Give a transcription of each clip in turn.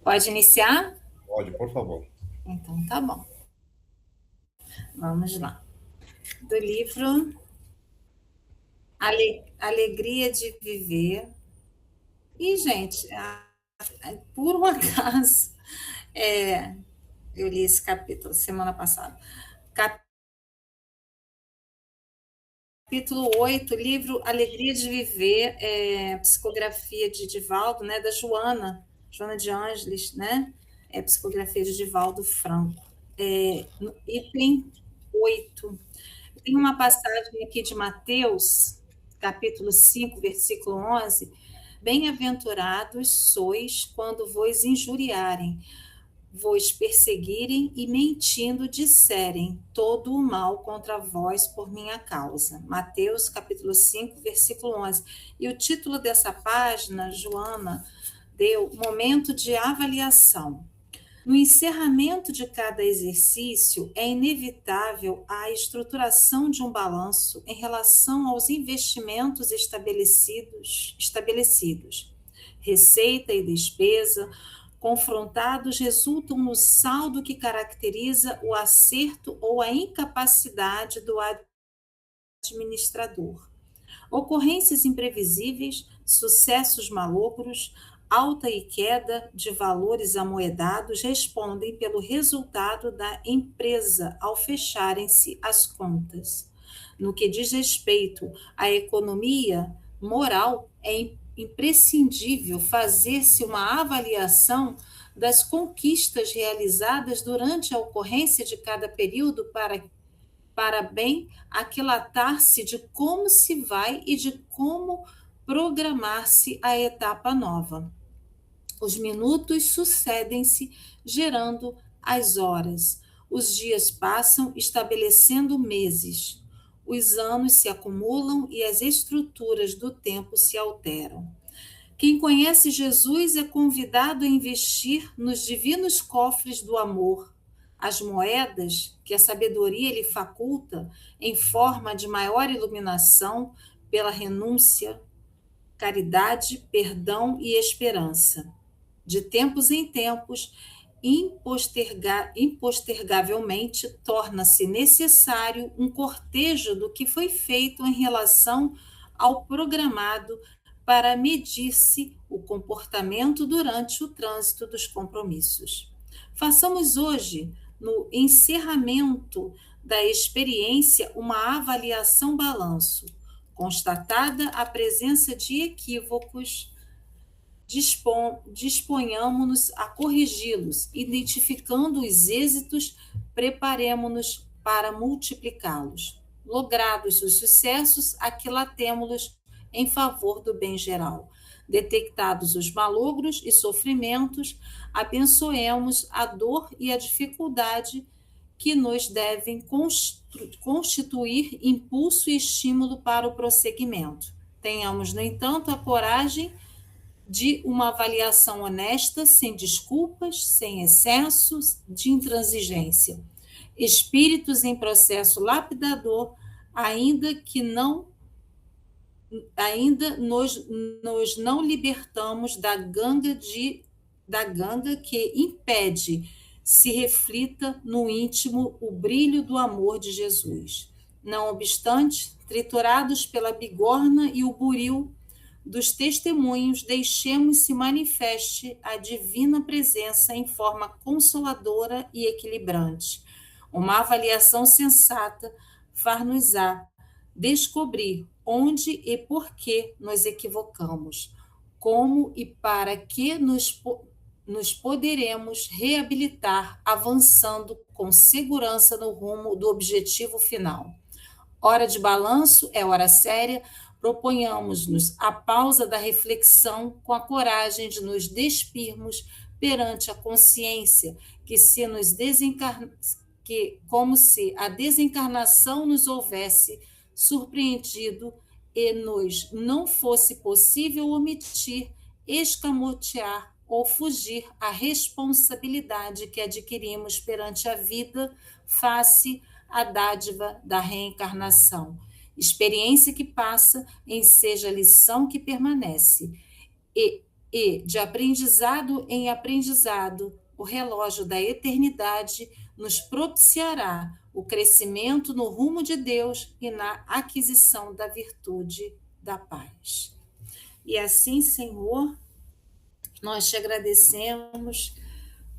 Pode iniciar? Pode, por favor. Então tá bom. Vamos lá. Do livro Alegria de Viver. E, gente, por um acaso, é, eu li esse capítulo semana passada. Capítulo 8, livro Alegria de Viver, psicografia de Divaldo, né, da Joana de Ângeles, né? Psicografia de Divaldo Franco. No item 8. Tem uma passagem aqui de Mateus, capítulo 5, versículo 11. Bem-aventurados sois quando vos injuriarem, vos perseguirem e mentindo disserem todo o mal contra vós por minha causa. Mateus capítulo 5, versículo 11. E o título dessa página, Joana deu Momento de Avaliação. No encerramento de cada exercício, é inevitável a estruturação de um balanço em relação aos investimentos estabelecidos. Receita e despesa, confrontados, resultam no saldo que caracteriza o acerto ou a incapacidade do administrador. Ocorrências imprevisíveis, sucessos malogros, alta e queda de valores amoedados respondem pelo resultado da empresa ao fecharem-se as contas. No que diz respeito à economia moral, é imprescindível fazer-se uma avaliação das conquistas realizadas durante a ocorrência de cada período para bem aquilatar-se de como se vai e de como programar-se a etapa nova. Os minutos sucedem-se, gerando as horas. Os dias passam, estabelecendo meses. Os anos se acumulam e as estruturas do tempo se alteram. Quem conhece Jesus é convidado a investir nos divinos cofres do amor, as moedas que a sabedoria lhe faculta em forma de maior iluminação pela renúncia, caridade, perdão e esperança. De tempos em tempos, impostergavelmente torna-se necessário um cortejo do que foi feito em relação ao programado para medir-se o comportamento durante o trânsito dos compromissos. Façamos hoje, no encerramento da experiência, uma avaliação balanço. Constatada a presença de equívocos, disponhamos-nos a corrigi-los, identificando os êxitos, preparemo-nos para multiplicá-los. Logrados os sucessos, aquilatemo-los em favor do bem geral. Detectados os malogros e sofrimentos, abençoemos a dor e a dificuldade que nos devem constituir impulso e estímulo para o prosseguimento. Tenhamos, no entanto, a coragem de uma avaliação honesta, sem desculpas, sem excessos de intransigência. Espíritos em processo lapidador, ainda que não ainda nos não libertamos da ganga que impede se reflita no íntimo o brilho do amor de Jesus. Não obstante, triturados pela bigorna e o buril dos testemunhos, deixemos-se manifeste a divina presença em forma consoladora e equilibrante. Uma avaliação sensata far-nos-á descobrir onde e por que nos equivocamos, como e para que nos poderemos reabilitar, avançando com segurança no rumo do objetivo final. Hora de balanço é hora séria, proponhamos-nos a pausa da reflexão com a coragem de nos despirmos perante a consciência como se a desencarnação nos houvesse surpreendido e nos não fosse possível omitir, escamotear ou fugir à responsabilidade que adquirimos perante a vida face à dádiva da reencarnação. Experiência que passa, enseja lição que permanece. E e, de aprendizado em aprendizado, o relógio da eternidade nos propiciará o crescimento no rumo de Deus e na aquisição da virtude da paz. E assim, Senhor, nós te agradecemos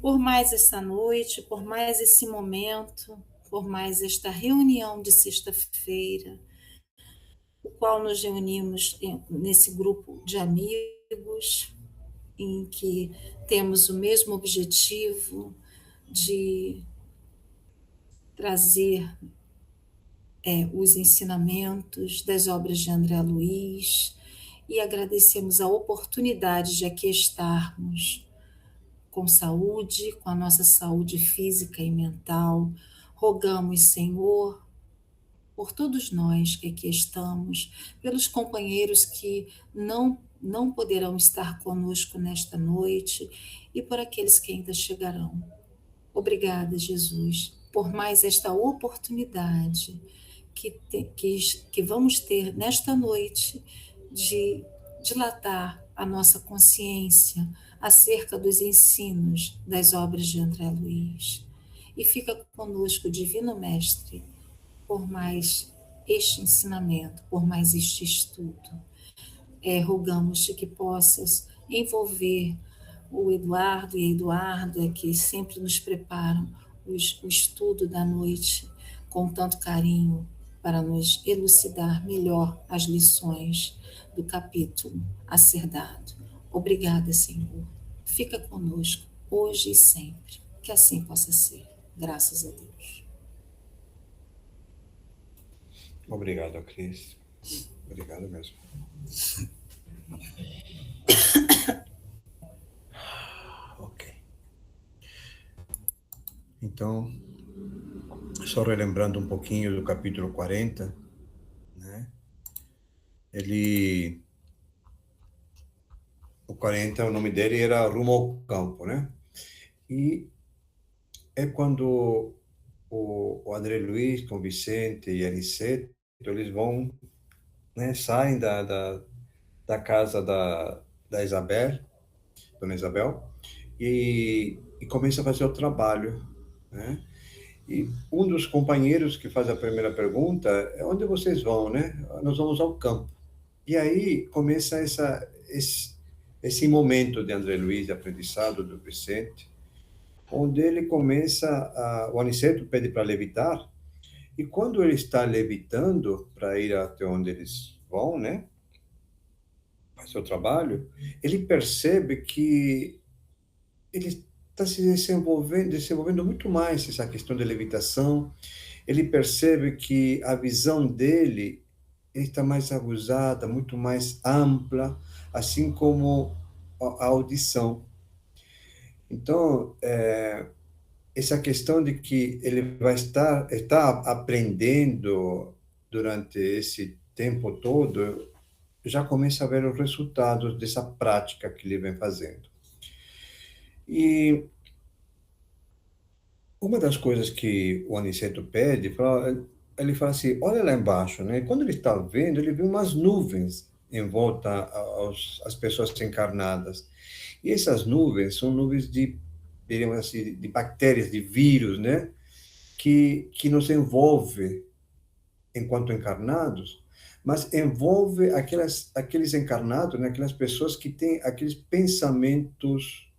por mais essa noite, por mais esse momento, por mais esta reunião de sexta-feira, o qual nos reunimos nesse grupo de amigos, em que temos o mesmo objetivo de trazer os ensinamentos das obras de André Luiz, e agradecemos a oportunidade de aqui estarmos com saúde, com a nossa saúde física e mental. Rogamos, Senhor, por todos nós que aqui estamos, pelos companheiros que não poderão estar conosco nesta noite e por aqueles que ainda chegarão. Obrigada, Jesus, por mais esta oportunidade que vamos ter nesta noite de dilatar a nossa consciência acerca dos ensinos das obras de André Luiz. E fica conosco, Divino Mestre, por mais este ensinamento, por mais este estudo. Rogamos-te que possas envolver o Eduardo e a Eduarda, que sempre nos preparam o estudo da noite com tanto carinho, para nos elucidar melhor as lições do capítulo a ser dado. Obrigada, Senhor. Fica conosco, hoje e sempre. Que assim possa ser. Graças a Deus. Obrigado, Cris. Obrigado mesmo. Ok. Então, só relembrando um pouquinho do capítulo 40, né? O 40, o nome dele era Rumo ao Campo, né? E é quando o André Luiz com Vicente e Aniceto, eles vão, né, saem da casa da Isabel, Dona Isabel, e começa a fazer o trabalho, né? E um dos companheiros que faz a primeira pergunta é: onde vocês vão, né? Nós vamos ao campo. E aí começa esse momento de André Luiz, de aprendizado do Vicente, onde ele começa, o Aniceto pede para levitar, e quando ele está levitando para ir até onde eles vão, né, fazer o trabalho, ele percebe que ele está se desenvolvendo muito mais essa questão de levitação. Ele percebe que a visão dele está mais aguzada, muito mais ampla, assim como a audição. Então, essa questão de que ele vai está aprendendo durante esse tempo todo, já começa a ver os resultados dessa prática que ele vem fazendo. E uma das coisas que o Aniceto pede, ele fala assim: olha lá embaixo, né? Quando ele está vendo, ele vê umas nuvens em volta às pessoas encarnadas. E essas nuvens são nuvens diríamos assim, de bactérias, de vírus, né? Que nos envolve enquanto encarnados, mas envolve aqueles encarnados, né? Aquelas pessoas que têm aqueles pensamentos,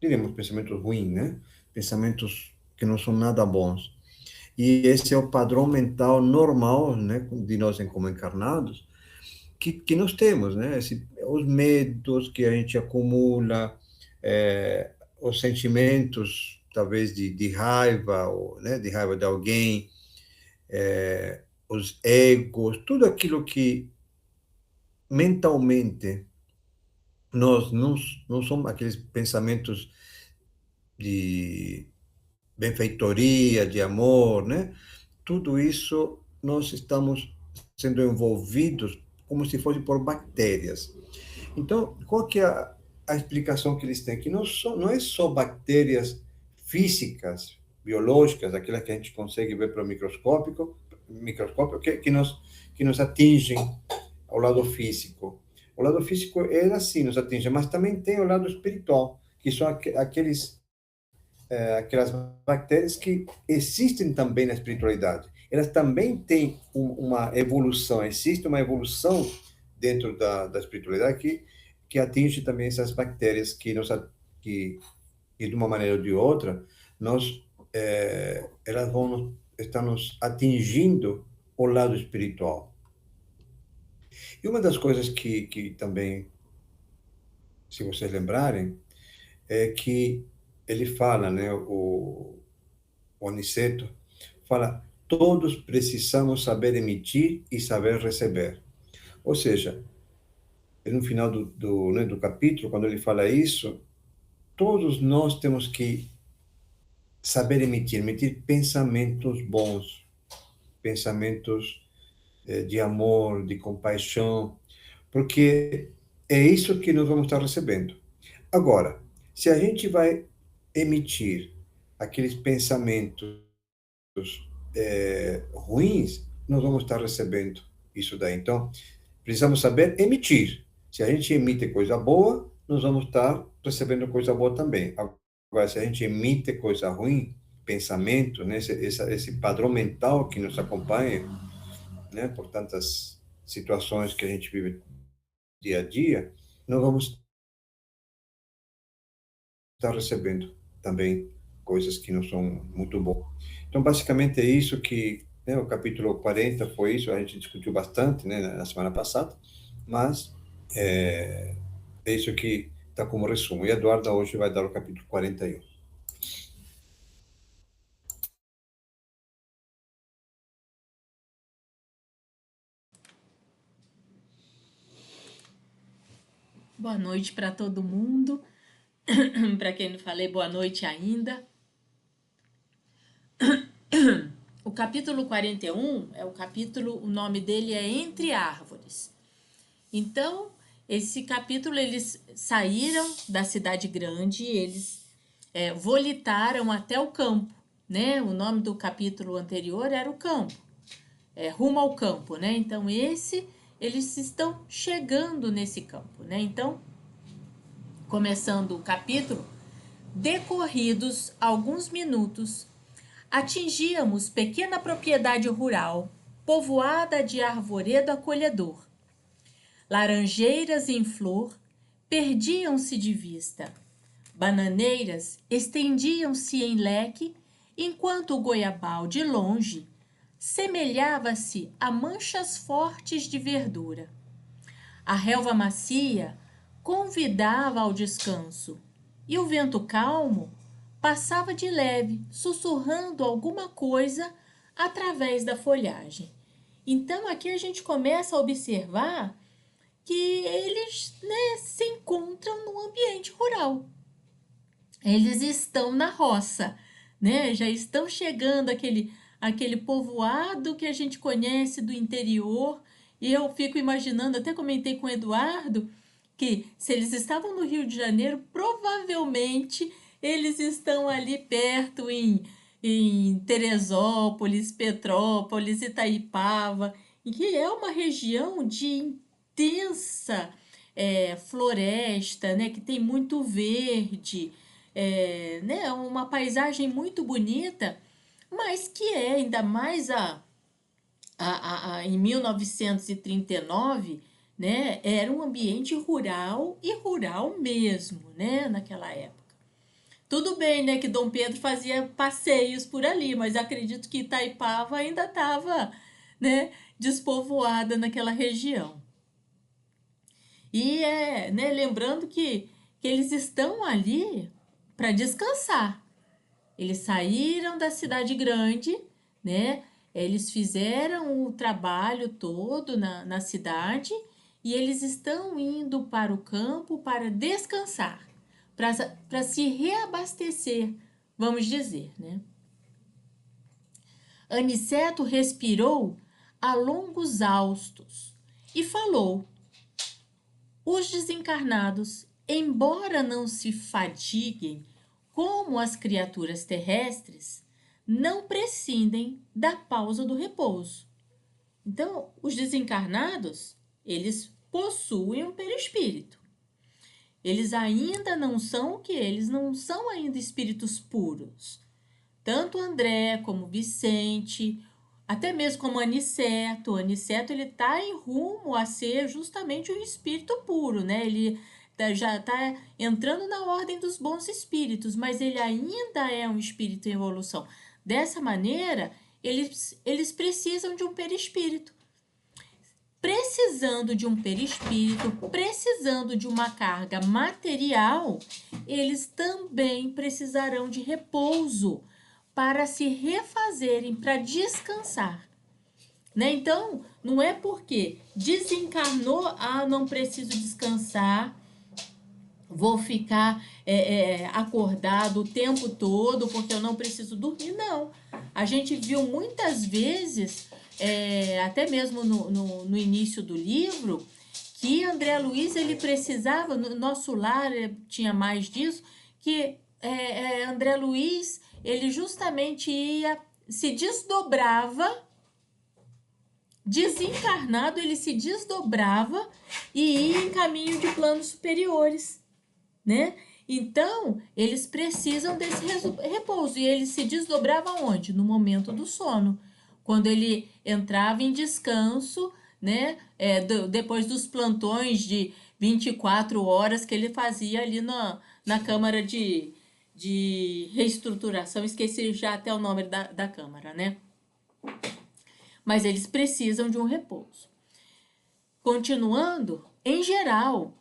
diríamos, pensamentos ruins, né? Pensamentos que não são nada bons. E esse é o padrão mental normal, né, de nós como encarnados, que nós temos, né? Os medos que a gente acumula, os sentimentos, talvez, de raiva, ou, né, de raiva de alguém, os egos, tudo aquilo que mentalmente nós não somos aqueles pensamentos de benfeitoria, de amor, né? Tudo isso nós estamos sendo envolvidos como se fosse por bactérias. Então, qual que é a explicação que eles têm? Que não é só bactérias físicas, biológicas, aquelas que a gente consegue ver pelo microscópio que nos atingem ao lado físico, O lado físico, ele assim nos atinge, mas também tem o lado espiritual, que são aquelas bactérias que existem também na espiritualidade. Elas também têm uma evolução, existe uma evolução dentro da espiritualidade que atinge também essas bactérias que de uma maneira ou de outra, elas estar nos atingindo o lado espiritual. E uma das coisas que também, se vocês lembrarem, é que ele fala, né, o Aniceto, fala, todos precisamos saber emitir e saber receber. Ou seja, no final né, do capítulo, quando ele fala isso, todos nós temos que saber emitir pensamentos bons, pensamentos de amor, de compaixão, porque é isso que nós vamos estar recebendo. Agora, se a gente vai emitir aqueles pensamentos ruins, nós vamos estar recebendo isso daí. Então, precisamos saber emitir. Se a gente emite coisa boa, nós vamos estar recebendo coisa boa também. Agora, se a gente emite coisa ruim, pensamento, né, esse padrão mental que nos acompanha, né, por tantas situações que a gente vive dia a dia, nós vamos estar recebendo também coisas que não são muito boas. Então, basicamente é isso que, né, o capítulo 40 foi isso, a gente discutiu bastante, né, na semana passada, mas é isso que está como resumo. E a Eduarda hoje vai dar o capítulo 41. Boa noite para todo mundo. Para quem não falei, boa noite ainda. O capítulo 41 é o capítulo, o nome dele é Entre Árvores. Então, esse capítulo, eles saíram da cidade grande, eles volitaram até o campo, né? O nome do capítulo anterior era o campo, rumo ao campo, né? Então, eles estão chegando nesse campo, né? Então, começando o capítulo, decorridos alguns minutos, atingíamos pequena propriedade rural, povoada de arvoredo acolhedor. Laranjeiras em flor perdiam-se de vista. Bananeiras estendiam-se em leque, enquanto o goiabal de longe semelhava-se a manchas fortes de verdura. A relva macia convidava ao descanso, e o vento calmo passava de leve, sussurrando alguma coisa através da folhagem. Então, aqui a gente começa a observar que eles, né, se encontram no ambiente rural. Eles estão na roça, né? Já estão chegando aquele povoado que a gente conhece do interior. E eu fico imaginando, até comentei com o Eduardo, que se eles estavam no Rio de Janeiro, provavelmente eles estão ali perto em Teresópolis, Petrópolis, Itaipava, que é uma região de intensa floresta, né, que tem muito verde, né, uma paisagem muito bonita, mas que é ainda mais em 1939, né, era um ambiente rural e rural mesmo, né, naquela época. Tudo bem, né, que Dom Pedro fazia passeios por ali, mas acredito que Itaipava ainda estava, né, despovoada naquela região. E né, lembrando que eles estão ali para descansar. Eles saíram da cidade grande, né? Eles fizeram o trabalho todo na cidade e eles estão indo para o campo para descansar, para se reabastecer, vamos dizer, né? Aniceto respirou a longos haustos e falou: os desencarnados, embora não se fatiguem como as criaturas terrestres, não prescindem da pausa do repouso. Então, os desencarnados, eles possuem um perispírito. Eles ainda não são o quê? Eles não são ainda espíritos puros. Tanto André como Vicente, até mesmo como Aniceto. O Aniceto, ele está em rumo a ser justamente um espírito puro, né? Ele já está entrando na ordem dos bons espíritos, mas ele ainda é um espírito em evolução. Dessa maneira, eles precisam de um perispírito. Precisando de um perispírito, precisando de uma carga material, eles também precisarão de repouso para se refazerem, para descansar. Né? Então, não é porque desencarnou, não preciso descansar, vou ficar acordado o tempo todo porque eu não preciso dormir. Não. A gente viu muitas vezes, até mesmo no início do livro, que André Luiz, ele precisava, no nosso lar tinha mais disso, que André Luiz, ele justamente se desdobrava, desencarnado, ele se desdobrava e ia em caminho de planos superiores, né? Então, eles precisam desse repouso. E ele se desdobrava onde? No momento do sono. Quando ele entrava em descanso, né? Depois dos plantões de 24 horas que ele fazia ali na Câmara de Reestruturação. Esqueci já até o nome da Câmara, né? Mas eles precisam de um repouso. Continuando, em geral,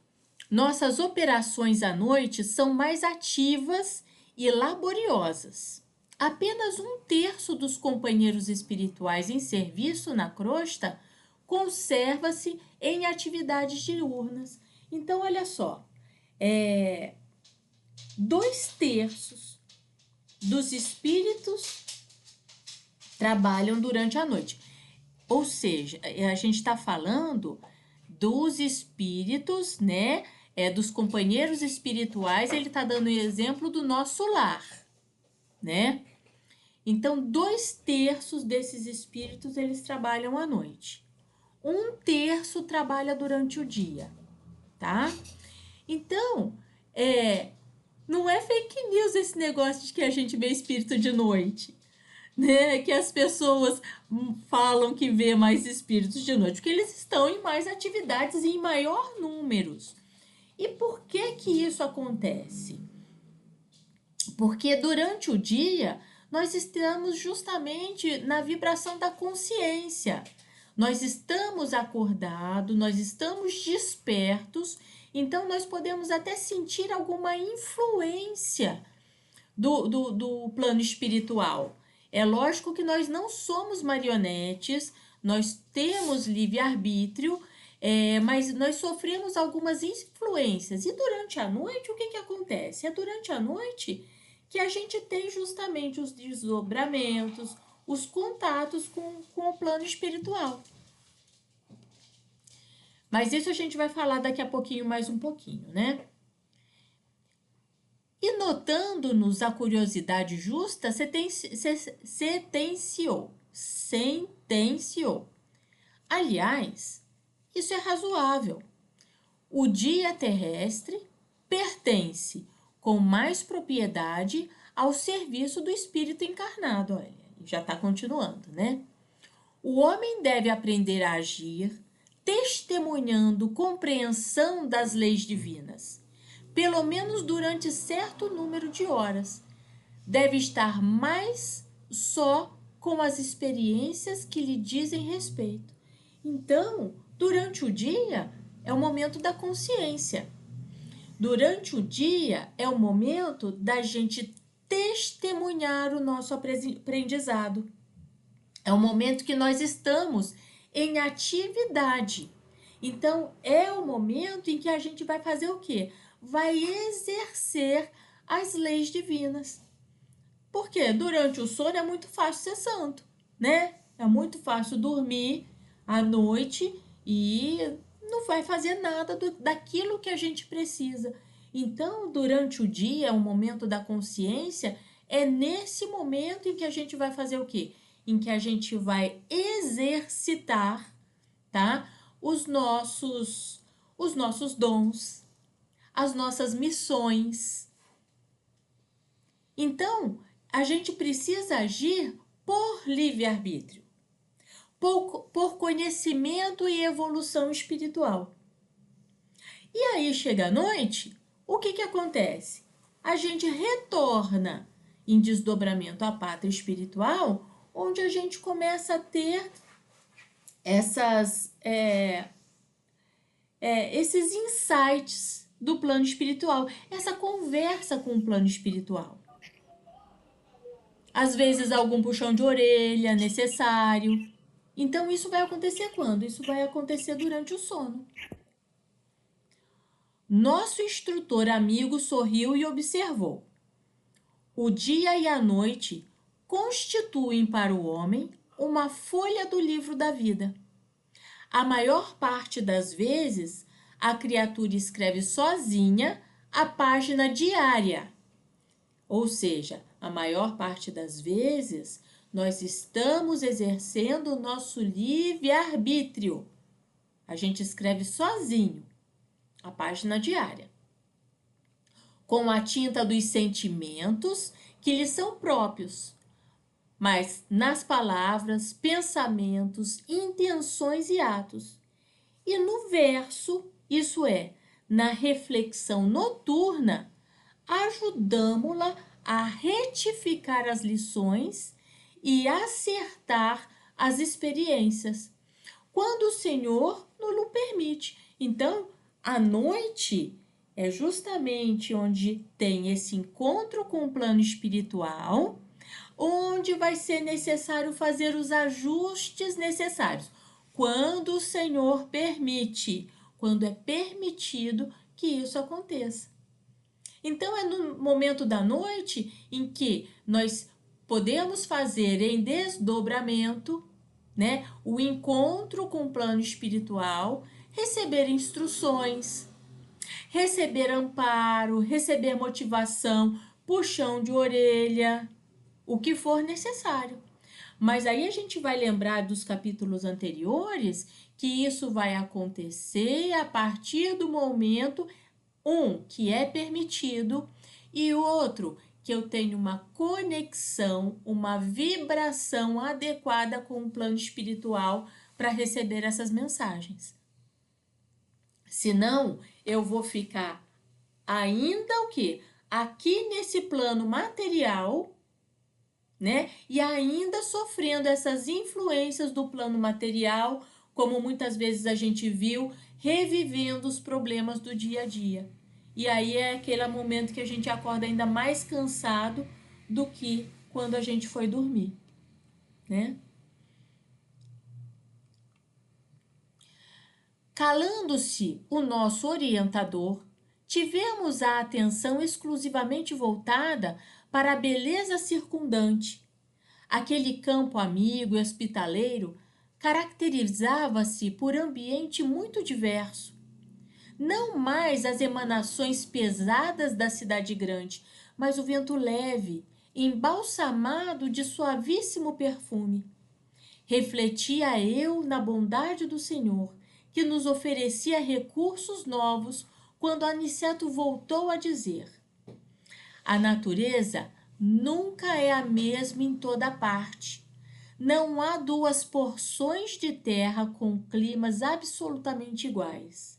nossas operações à noite são mais ativas e laboriosas. Apenas 1/3 dos companheiros espirituais em serviço na crosta conserva-se em atividades diurnas. Então, olha só, 2/3 dos espíritos trabalham durante a noite. Ou seja, a gente está falando dos espíritos, né? Dos companheiros espirituais, ele está dando o exemplo do nosso lar, né? Então, 2/3 desses espíritos, eles trabalham à noite. 1/3 trabalha durante o dia, tá? Então, não é fake news esse negócio de que a gente vê espírito de noite, né? Que as pessoas falam que vê mais espíritos de noite, porque eles estão em mais atividades e em maior números. E por que isso acontece? Porque durante o dia, nós estamos justamente na vibração da consciência. Nós estamos acordados, nós estamos despertos, então nós podemos até sentir alguma influência do plano espiritual. É lógico que nós não somos marionetes, nós temos livre-arbítrio, mas nós sofremos algumas influências. E durante a noite, o que acontece? É durante a noite que a gente tem justamente os desdobramentos, os contatos com o plano espiritual. Mas isso a gente vai falar daqui a pouquinho, mais um pouquinho, né? E notando-nos a curiosidade justa, sentenciou. Aliás, isso é razoável. O dia terrestre pertence com mais propriedade ao serviço do espírito encarnado. Olha, já está continuando, né? O homem deve aprender a agir, testemunhando compreensão das leis divinas, pelo menos durante certo número de horas. Deve estar mais só com as experiências que lhe dizem respeito. Então, durante o dia, é o momento da consciência. Durante o dia, é o momento da gente testemunhar o nosso aprendizado. É o momento que nós estamos em atividade. Então, é o momento em que a gente vai fazer o quê? Vai exercer as leis divinas. Porque durante o sono é muito fácil ser santo, né? É muito fácil dormir à noite e não vai fazer nada daquilo que a gente precisa. Então, durante o dia, o momento da consciência, é nesse momento em que a gente vai fazer o quê? Em que a gente vai exercitar, tá? Os nossos os nossos dons, as nossas missões. Então, a gente precisa agir por livre-arbítrio, por conhecimento e evolução espiritual. E aí chega a noite, o que acontece? A gente retorna em desdobramento à pátria espiritual, onde a gente começa a ter esses insights do plano espiritual, essa conversa com o plano espiritual. Às vezes algum puxão de orelha necessário. Então isso vai acontecer quando? Isso vai acontecer durante o sono. Nosso instrutor amigo sorriu e observou. O dia e a noite constituem para o homem uma folha do livro da vida. A maior parte das vezes, a criatura escreve sozinha a página diária. Ou seja, a maior parte das vezes, nós estamos exercendo o nosso livre-arbítrio. A gente escreve sozinho a página diária, com a tinta dos sentimentos que lhe são próprios, mas nas palavras, pensamentos, intenções e atos. E no verso, isso é, na reflexão noturna, ajudamo-la a retificar as lições e acertar as experiências, quando o Senhor nos permite. Então, à noite é justamente onde tem esse encontro com o plano espiritual, onde vai ser necessário fazer os ajustes necessários. Quando o Senhor permite, quando é permitido que isso aconteça. Então, é no momento da noite em que nós podemos fazer em desdobramento, né, o encontro com o plano espiritual, receber instruções, receber amparo, receber motivação, puxão de orelha, o que for necessário. Mas aí a gente vai lembrar dos capítulos anteriores que isso vai acontecer a partir do momento, que é permitido, e o outro, que eu tenho uma conexão, uma vibração adequada com o plano espiritual para receber essas mensagens. Senão, eu vou ficar ainda o quê? Aqui nesse plano material, né? E ainda sofrendo essas influências do plano material, como muitas vezes a gente viu, revivendo os problemas do dia a dia. E aí é aquele momento que a gente acorda ainda mais cansado do que quando a gente foi dormir, né? Calando-se o nosso orientador, tivemos a atenção exclusivamente voltada para a beleza circundante. Aquele campo amigo e hospitaleiro caracterizava-se por ambiente muito diverso. Não mais as emanações pesadas da cidade grande, mas o vento leve, embalsamado de suavíssimo perfume. Refletia eu na bondade do Senhor, que nos oferecia recursos novos, quando Aniceto voltou a dizer: a natureza nunca é a mesma em toda parte. Não há duas porções de terra com climas absolutamente iguais.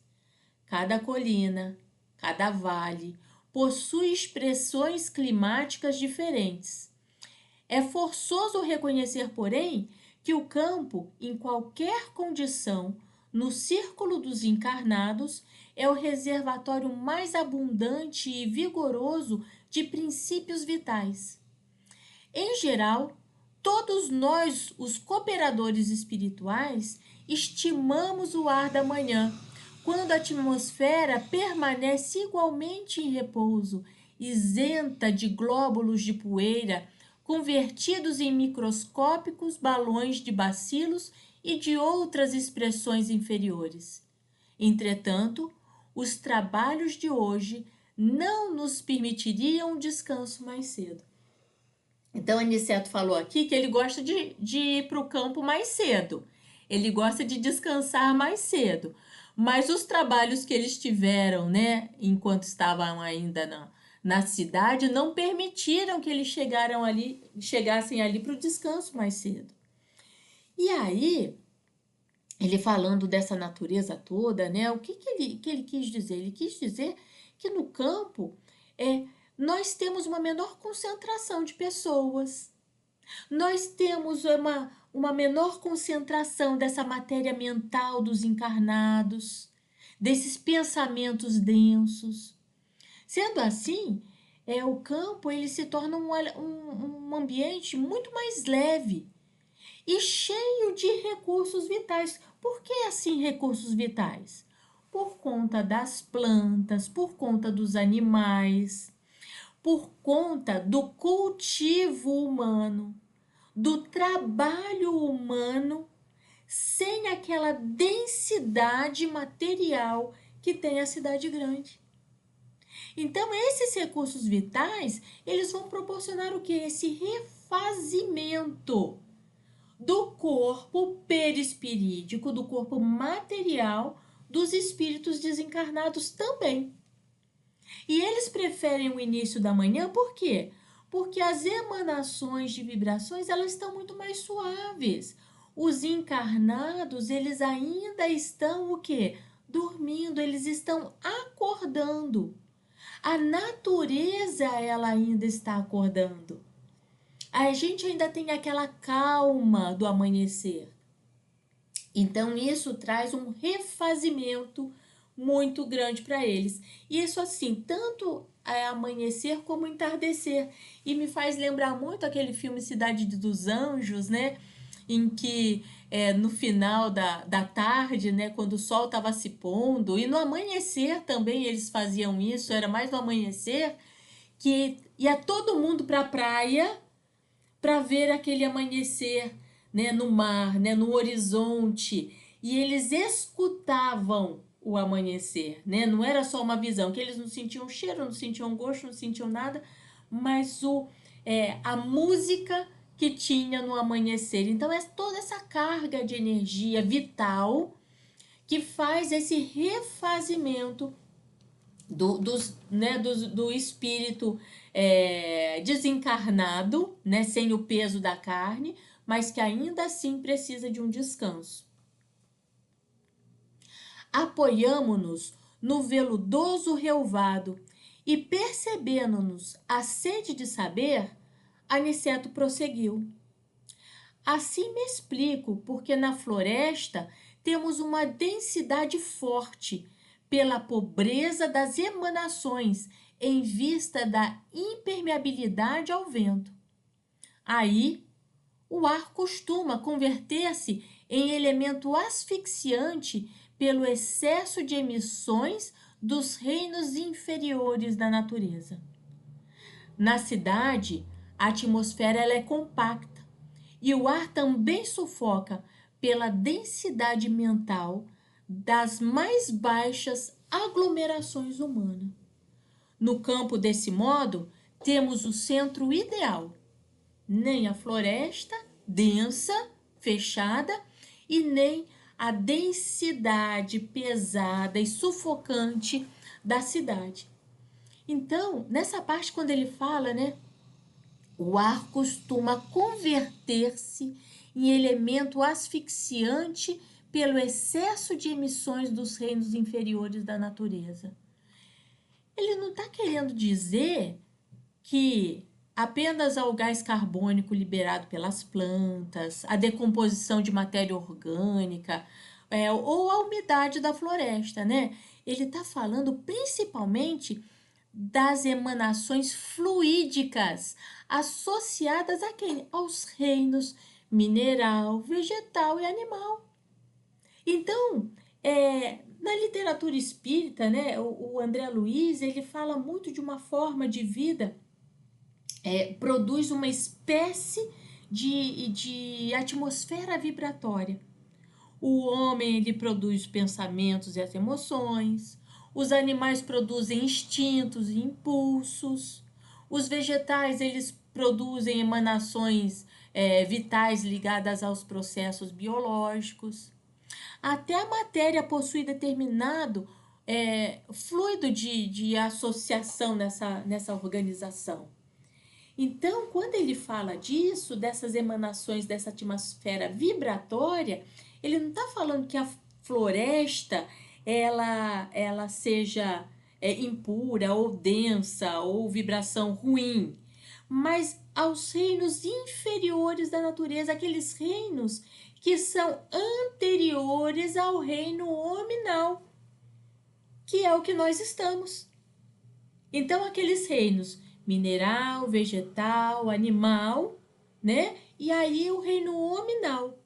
Cada colina, cada vale, possui expressões climáticas diferentes. É forçoso reconhecer, porém, que o campo, em qualquer condição, no círculo dos encarnados, é o reservatório mais abundante e vigoroso de princípios vitais. Em geral, todos nós, os cooperadores espirituais, estimamos o ar da manhã, quando a atmosfera permanece igualmente em repouso, isenta de glóbulos de poeira, convertidos em microscópicos balões de bacilos e de outras expressões inferiores. Entretanto, os trabalhos de hoje não nos permitiriam um descanso mais cedo. Então, Aniceto falou aqui que ele gosta de ir para o campo mais cedo. Ele gosta de descansar mais cedo, Mas os trabalhos que eles tiveram, né, enquanto estavam ainda na cidade, não permitiram que eles chegassem ali para o descanso mais cedo. E aí, ele falando dessa natureza toda, né, o que ele quis dizer? Ele quis dizer que no campo nós temos uma menor concentração de pessoas, nós temos uma menor concentração dessa matéria mental dos encarnados, desses pensamentos densos. Sendo assim, o campo ele se torna um ambiente muito mais leve e cheio de recursos vitais. Por que assim recursos vitais? Por conta das plantas, por conta dos animais, por conta do cultivo humano, do trabalho humano, sem aquela densidade material que tem a cidade grande. Então, esses recursos vitais, eles vão proporcionar o quê? Esse refazimento do corpo perispirídico, do corpo material dos espíritos desencarnados também. E eles preferem o início da manhã, por quê? Porque as emanações de vibrações, elas estão muito mais suaves. Os encarnados, eles ainda estão o quê? Dormindo, eles estão acordando. A natureza, ela ainda está acordando. A gente ainda tem aquela calma do amanhecer. Então, isso traz um refazimento muito grande para eles. Isso, assim, tanto amanhecer como entardecer. E me faz lembrar muito aquele filme Cidade dos Anjos, né? Em que no final da tarde, né, quando o sol estava se pondo, e no amanhecer também eles faziam isso, era mais no amanhecer, que ia todo mundo para a praia para ver aquele amanhecer, né, no mar, né, no horizonte, e eles escutavam o amanhecer, né? Não era só uma visão, que eles não sentiam cheiro, não sentiam gosto, não sentiam nada, mas a música que tinha no amanhecer. Então, é toda essa carga de energia vital que faz esse refazimento do espírito desencarnado, né, sem o peso da carne, mas que ainda assim precisa de um descanso. Apoiamo-nos no veludoso relvado e, percebendo-nos a sede de saber, Aniceto prosseguiu. Assim me explico porque na floresta temos uma densidade forte pela pobreza das emanações em vista da impermeabilidade ao vento. Aí, o ar costuma converter-se em elemento asfixiante pelo excesso de emissões dos reinos inferiores da natureza. Na cidade, a atmosfera ela é compacta e o ar também sufoca pela densidade mental das mais baixas aglomerações humanas. No campo, desse modo, temos o centro ideal, nem a floresta densa, fechada, e nem a densidade pesada e sufocante da cidade. Então, nessa parte, quando ele fala, né, o ar costuma converter-se em elemento asfixiante pelo excesso de emissões dos reinos inferiores da natureza. Ele não está querendo dizer que apenas ao gás carbônico liberado pelas plantas, a decomposição de matéria orgânica, ou a umidade da floresta, né? Ele está falando principalmente das emanações fluídicas associadas a quem? Aos reinos mineral, vegetal e animal. Então, na literatura espírita, né, o André Luiz, ele fala muito de uma forma de vida, produz uma espécie de atmosfera vibratória. O homem, ele produz pensamentos e as emoções, os animais produzem instintos e impulsos, os vegetais, eles produzem emanações vitais ligadas aos processos biológicos. Até a matéria possui determinado fluido de associação nessa organização. Então, quando ele fala disso, dessas emanações dessa atmosfera vibratória, ele não está falando que a floresta ela seja impura ou densa ou vibração ruim, mas aos reinos inferiores da natureza, aqueles reinos que são anteriores ao reino hominal, que é o que nós estamos. Então, aqueles reinos mineral, vegetal, animal, né? E aí o reino hominal.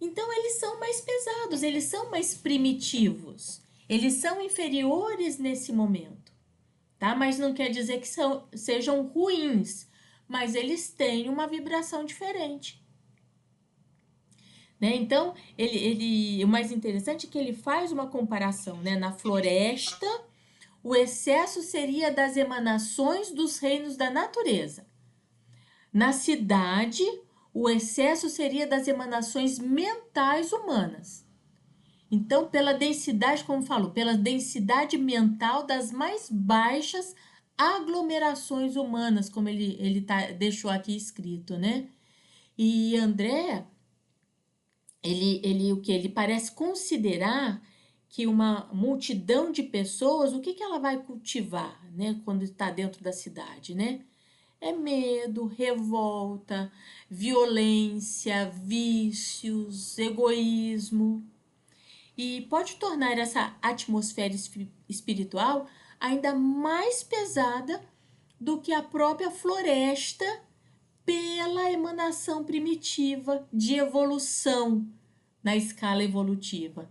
Então, eles são mais pesados, eles são mais primitivos, eles são inferiores nesse momento, tá? Mas não quer dizer que sejam ruins, mas eles têm uma vibração diferente. Né? Então, o mais interessante é que ele faz uma comparação, né? Na floresta, o excesso seria das emanações dos reinos da natureza. Na cidade, o excesso seria das emanações mentais humanas. Então, pela densidade, como falo, pela densidade mental das mais baixas aglomerações humanas, como ele deixou aqui escrito, né? E André, ele parece considerar que uma multidão de pessoas, o que ela vai cultivar, né, quando está dentro da cidade, né? É medo, revolta, violência, vícios, egoísmo. E pode tornar essa atmosfera espiritual ainda mais pesada do que a própria floresta pela emanação primitiva de evolução na escala evolutiva,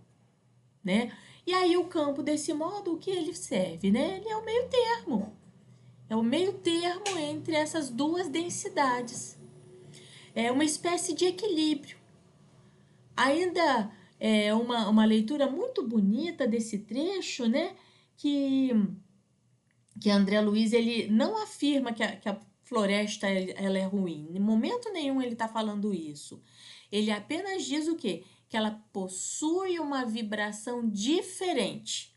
né? E aí o campo, desse modo, o que ele serve, né? Ele é o meio termo. É o meio termo entre essas duas densidades. É uma espécie de equilíbrio. Ainda é uma leitura muito bonita desse trecho, né? Que André Luiz, ele não afirma que a floresta ela é ruim. Em momento nenhum ele está falando isso. Ele apenas diz o quê? Que ela possui uma vibração diferente,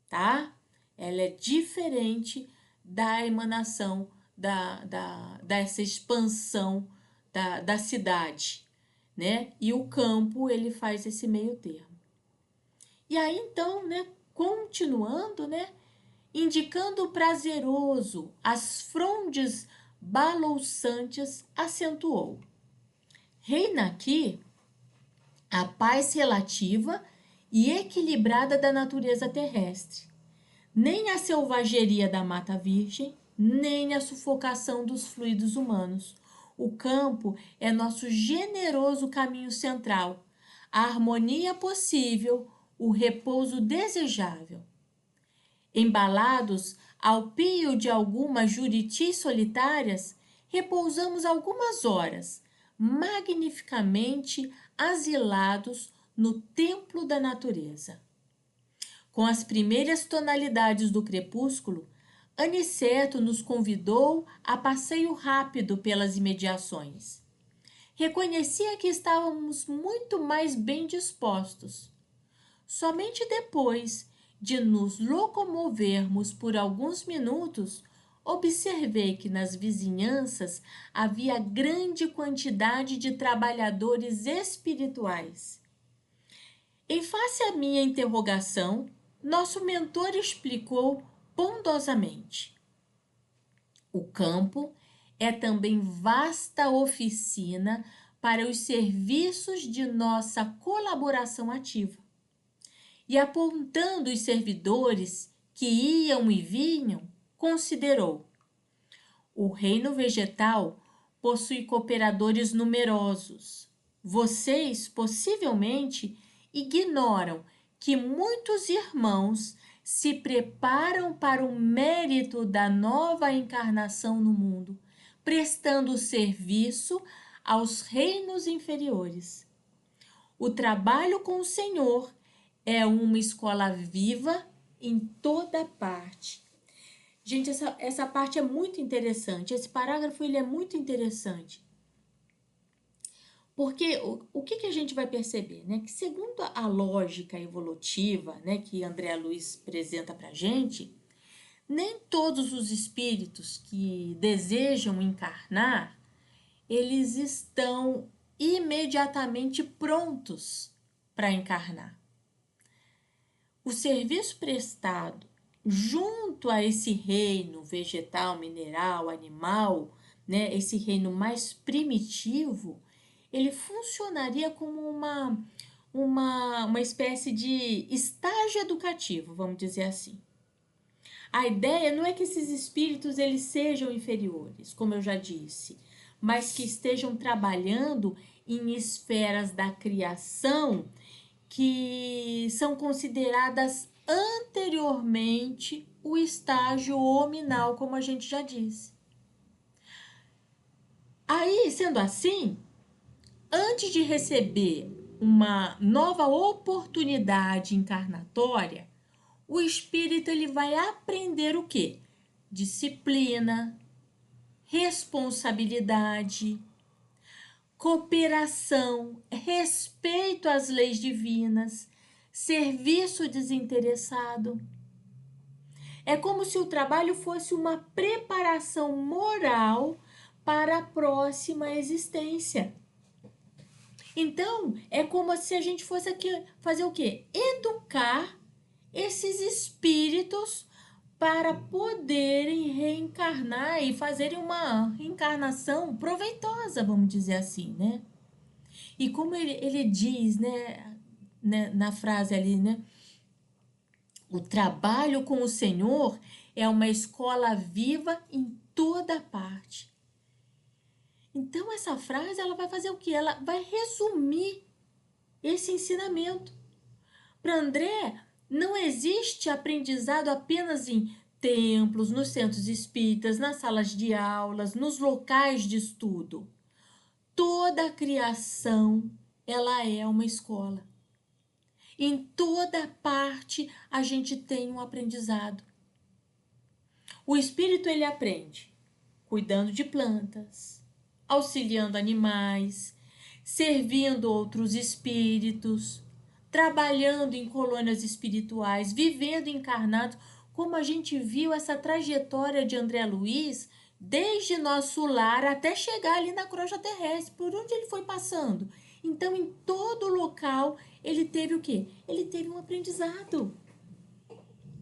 tá? Ela é diferente da emanação dessa expansão da cidade, né? E o campo, ele faz esse meio termo. E aí, então, né, continuando, né, indicando o prazeroso, as frondes balouçantes, acentuou. Reina aqui a paz relativa e equilibrada da natureza terrestre. Nem a selvageria da mata virgem, nem a sufocação dos fluidos humanos. O campo é nosso generoso caminho central, a harmonia possível, o repouso desejável. Embalados ao pio de algumas juritis solitárias, repousamos algumas horas, magnificamente asilados no templo da natureza. Com as primeiras tonalidades do crepúsculo, Aniceto nos convidou a passeio rápido pelas imediações. Reconhecia que estávamos muito mais bem dispostos. Somente depois de nos locomovermos por alguns minutos, observei que nas vizinhanças havia grande quantidade de trabalhadores espirituais. Em face à minha interrogação, nosso mentor explicou bondosamente. O campo é também vasta oficina para os serviços de nossa colaboração ativa. E apontando os servidores que iam e vinham, considerou: o reino vegetal possui cooperadores numerosos. Vocês, possivelmente, ignoram que muitos irmãos se preparam para o mérito da nova encarnação no mundo, prestando serviço aos reinos inferiores. O trabalho com o Senhor é uma escola viva em toda parte. Gente, essa parte é muito interessante. Esse parágrafo ele é muito interessante. Porque o que a gente vai perceber, né? Que segundo a lógica evolutiva, né, que André Luiz apresenta para a gente, nem todos os espíritos que desejam encarnar, eles estão imediatamente prontos para encarnar. O serviço prestado junto a esse reino vegetal, mineral, animal, né, esse reino mais primitivo, ele funcionaria como uma espécie de estágio educativo, vamos dizer assim. A ideia não é que esses espíritos eles sejam inferiores, como eu já disse, mas que estejam trabalhando em esferas da criação que são consideradas anteriormente o estágio hominal, como a gente já disse. Aí, sendo assim, antes de receber uma nova oportunidade encarnatória, o espírito ele vai aprender o quê? Disciplina, responsabilidade, cooperação, respeito às leis divinas, serviço desinteressado. É como se o trabalho fosse uma preparação moral para a próxima existência. Então, é como se a gente fosse aqui fazer o quê? Educar esses espíritos para poderem reencarnar e fazerem uma reencarnação proveitosa, vamos dizer assim, né? E como ele diz, né, na frase ali, né? O trabalho com o Senhor é uma escola viva em toda parte. Então, essa frase, ela vai fazer o quê? Ela vai resumir esse ensinamento. Para André, não existe aprendizado apenas em templos, nos centros espíritas, nas salas de aulas, nos locais de estudo. Toda a criação, ela é uma escola. Em toda parte a gente tem um aprendizado. O espírito ele aprende cuidando de plantas, auxiliando animais, servindo outros espíritos, trabalhando em colônias espirituais, vivendo encarnados, como a gente viu essa trajetória de André Luiz, desde nosso lar até chegar ali na crosta terrestre, por onde ele foi passando. Então, em todo local, ele teve o quê? Ele teve um aprendizado.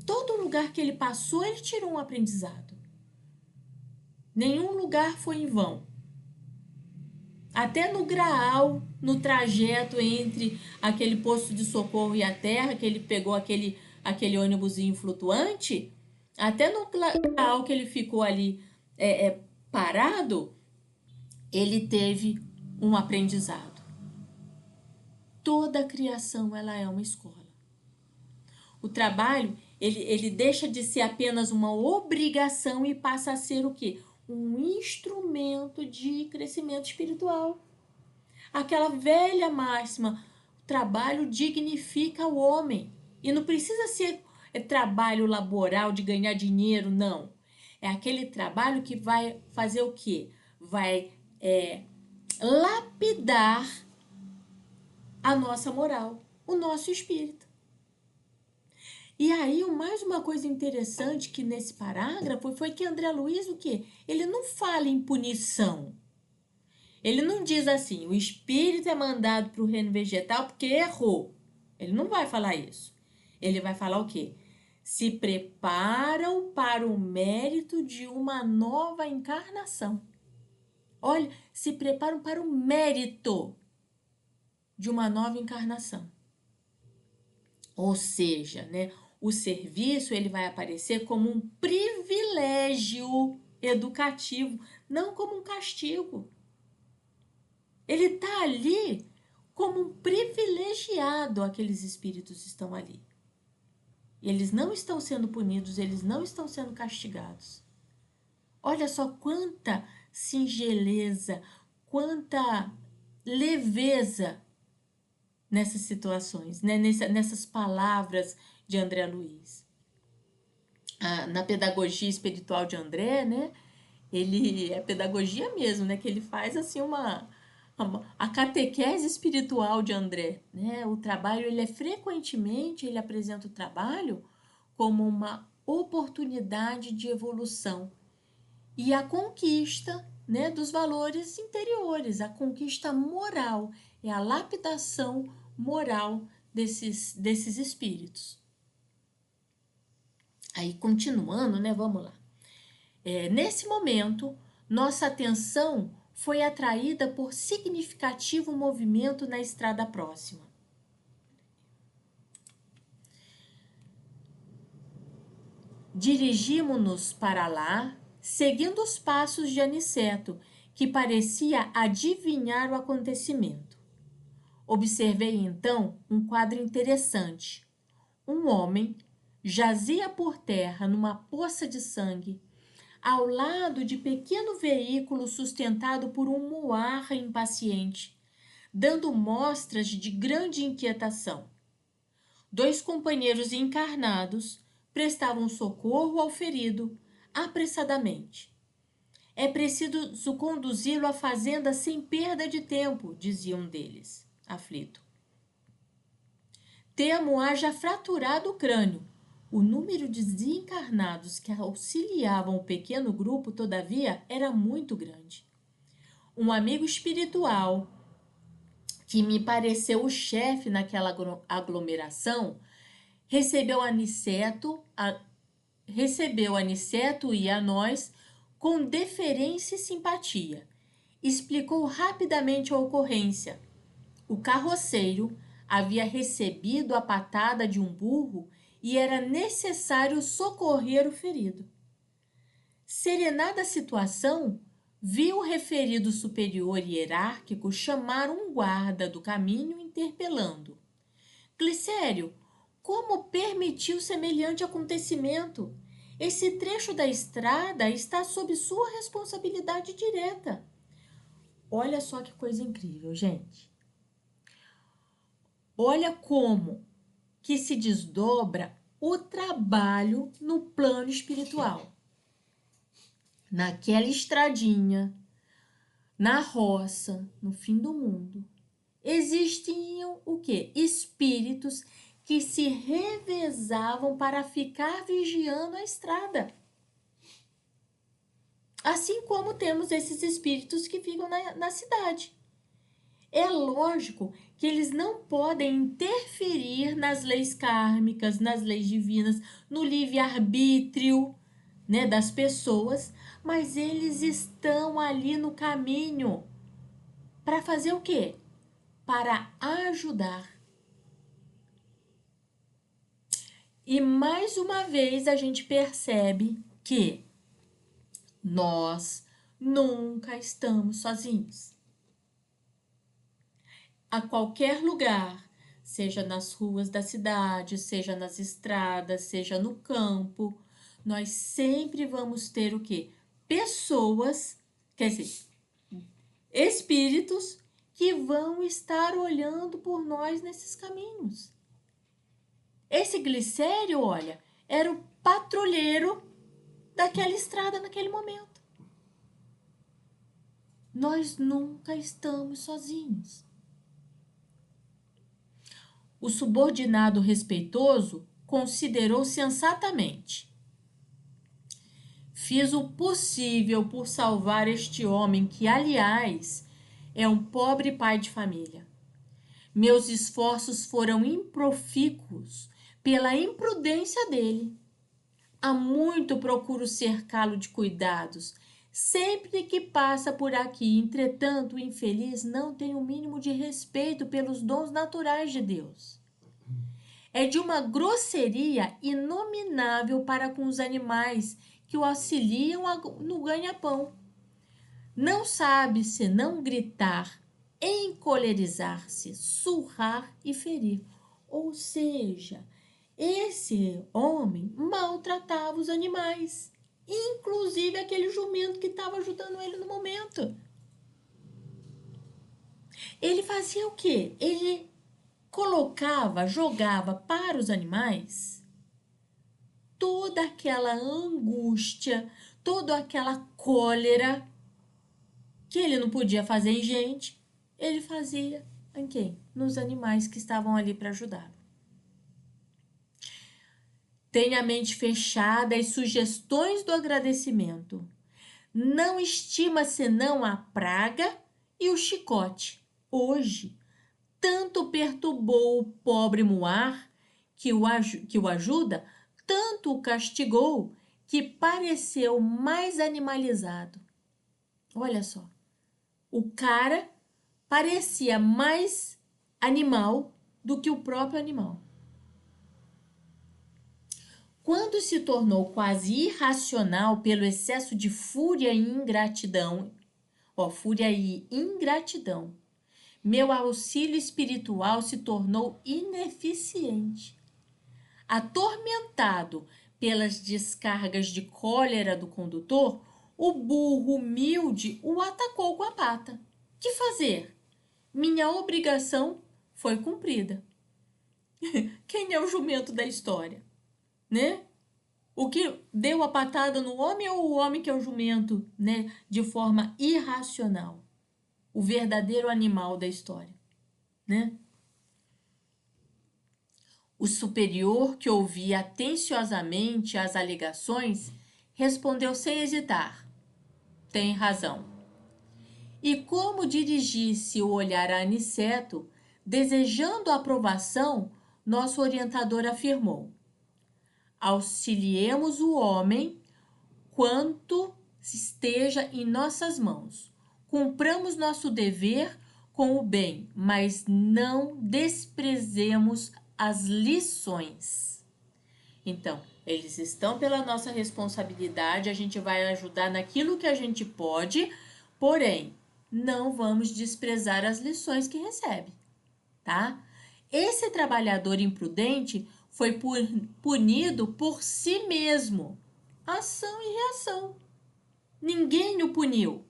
Todo lugar que ele passou, ele tirou um aprendizado. Nenhum lugar foi em vão. Até no Graal, no trajeto entre aquele posto de socorro e a terra, que ele pegou aquele ônibusinho flutuante, até no Graal que ele ficou ali parado, ele teve um aprendizado. Toda a criação ela é uma escola. O trabalho ele deixa de ser apenas uma obrigação e passa a ser o quê? Um instrumento de crescimento espiritual. Aquela velha máxima, o trabalho dignifica o homem. E não precisa ser trabalho laboral de ganhar dinheiro, não. É aquele trabalho que vai fazer o quê? Vai lapidar a nossa moral, o nosso espírito. E aí, mais uma coisa interessante que nesse parágrafo foi que André Luiz, o quê? Ele não fala em punição. Ele não diz assim, o espírito é mandado para o reino vegetal porque errou. Ele não vai falar isso. Ele vai falar o quê? Se preparam para o mérito de uma nova encarnação. Olha, se preparam para o mérito de uma nova encarnação. Ou seja, né, o serviço ele vai aparecer como um privilégio educativo, não como um castigo. Ele está ali como um privilegiado, aqueles espíritos estão ali. Eles não estão sendo punidos, eles não estão sendo castigados. Olha só quanta singeleza, quanta leveza nessas situações, né? Nessas palavras de André Luiz. Na pedagogia espiritual de André, né? Ele é pedagogia mesmo, né? Que ele faz assim a catequese espiritual de André, né? O trabalho, ele apresenta o trabalho como uma oportunidade de evolução e a conquista, né, dos valores interiores, a conquista moral, é a lapidação moral desses espíritos. Aí, continuando, né, vamos lá. Nesse momento, nossa atenção foi atraída por significativo movimento na estrada próxima. Dirigimos-nos para lá, seguindo os passos de Aniceto, que parecia adivinhar o acontecimento. Observei então um quadro interessante. Um homem jazia por terra numa poça de sangue, ao lado de pequeno veículo sustentado por um muarra impaciente, dando mostras de grande inquietação. 2 companheiros encarnados prestavam socorro ao ferido apressadamente. É preciso conduzi-lo à fazenda sem perda de tempo, dizia um deles, aflito. Temo haja fraturado o crânio. O número de desencarnados que auxiliavam o pequeno grupo, todavia, era muito grande. Um amigo espiritual, que me pareceu o chefe naquela aglomeração, recebeu Aniceto e a nós com deferência e simpatia. Explicou rapidamente a ocorrência. O carroceiro havia recebido a patada de um burro e era necessário socorrer o ferido. Serenada a situação, viu o referido superior hierárquico chamar um guarda do caminho interpelando. Glicério, como permitiu semelhante acontecimento? Esse trecho da estrada está sob sua responsabilidade direta. Olha só que coisa incrível, gente. Olha como que se desdobra o trabalho no plano espiritual. Naquela estradinha, na roça, no fim do mundo, existiam o quê? Espíritos que se revezavam para ficar vigiando a estrada. Assim como temos esses espíritos que ficam na cidade. É lógico que eles não podem interferir nas leis kármicas, nas leis divinas, no livre-arbítrio, né, das pessoas, mas eles estão ali no caminho para fazer o quê? Para ajudar. E mais uma vez a gente percebe que nós nunca estamos sozinhos. A qualquer lugar, seja nas ruas da cidade, seja nas estradas, seja no campo, nós sempre vamos ter o quê? Pessoas, quer dizer, espíritos que vão estar olhando por nós nesses caminhos. Esse Glicério, olha, era o patrulheiro daquela estrada naquele momento. Nós nunca estamos sozinhos. O subordinado respeitoso considerou sensatamente: fiz o possível por salvar este homem que, aliás, é um pobre pai de família. Meus esforços foram improfícuos pela imprudência dele. Há muito procuro cercá-lo de cuidados, sempre que passa por aqui. Entretanto, o infeliz não tem o mínimo de respeito pelos dons naturais de Deus. É de uma grosseria inominável para com os animais que o auxiliam no ganha-pão. Não sabe senão gritar, encolerizar-se, surrar e ferir. Ou seja, esse homem maltratava os animais, inclusive aquele jumento que estava ajudando ele no momento. Ele fazia o quê? Ele jogava para os animais toda aquela angústia, toda aquela cólera que ele não podia fazer em gente, ele fazia em quem? Nos animais que estavam ali para ajudá-lo. Tenha a mente fechada às sugestões do agradecimento. Não estima senão a praga e o chicote. Hoje, tanto perturbou o pobre Muar, que o ajuda, tanto o castigou, que pareceu mais animalizado. Olha só, o cara parecia mais animal do que o próprio animal. Quando se tornou quase irracional pelo excesso de fúria e ingratidão, meu auxílio espiritual se tornou ineficiente. Atormentado pelas descargas de cólera do condutor, o burro humilde o atacou com a pata. Que fazer? Minha obrigação foi cumprida. Quem é o jumento da história? Né? O que deu a patada no homem ou o homem que é o jumento, né? De forma irracional. O verdadeiro animal da história, né? O superior, que ouvia atenciosamente as alegações, respondeu sem hesitar: tem razão. E como dirigisse o olhar a Aniceto, desejando a aprovação, nosso orientador afirmou: auxiliemos o homem quanto esteja em nossas mãos. Cumpramos nosso dever com o bem, mas não desprezemos as lições. Então, eles estão pela nossa responsabilidade, a gente vai ajudar naquilo que a gente pode, porém, não vamos desprezar as lições que recebe, tá? Esse trabalhador imprudente foi punido por si mesmo. Ação e reação. Ninguém o puniu.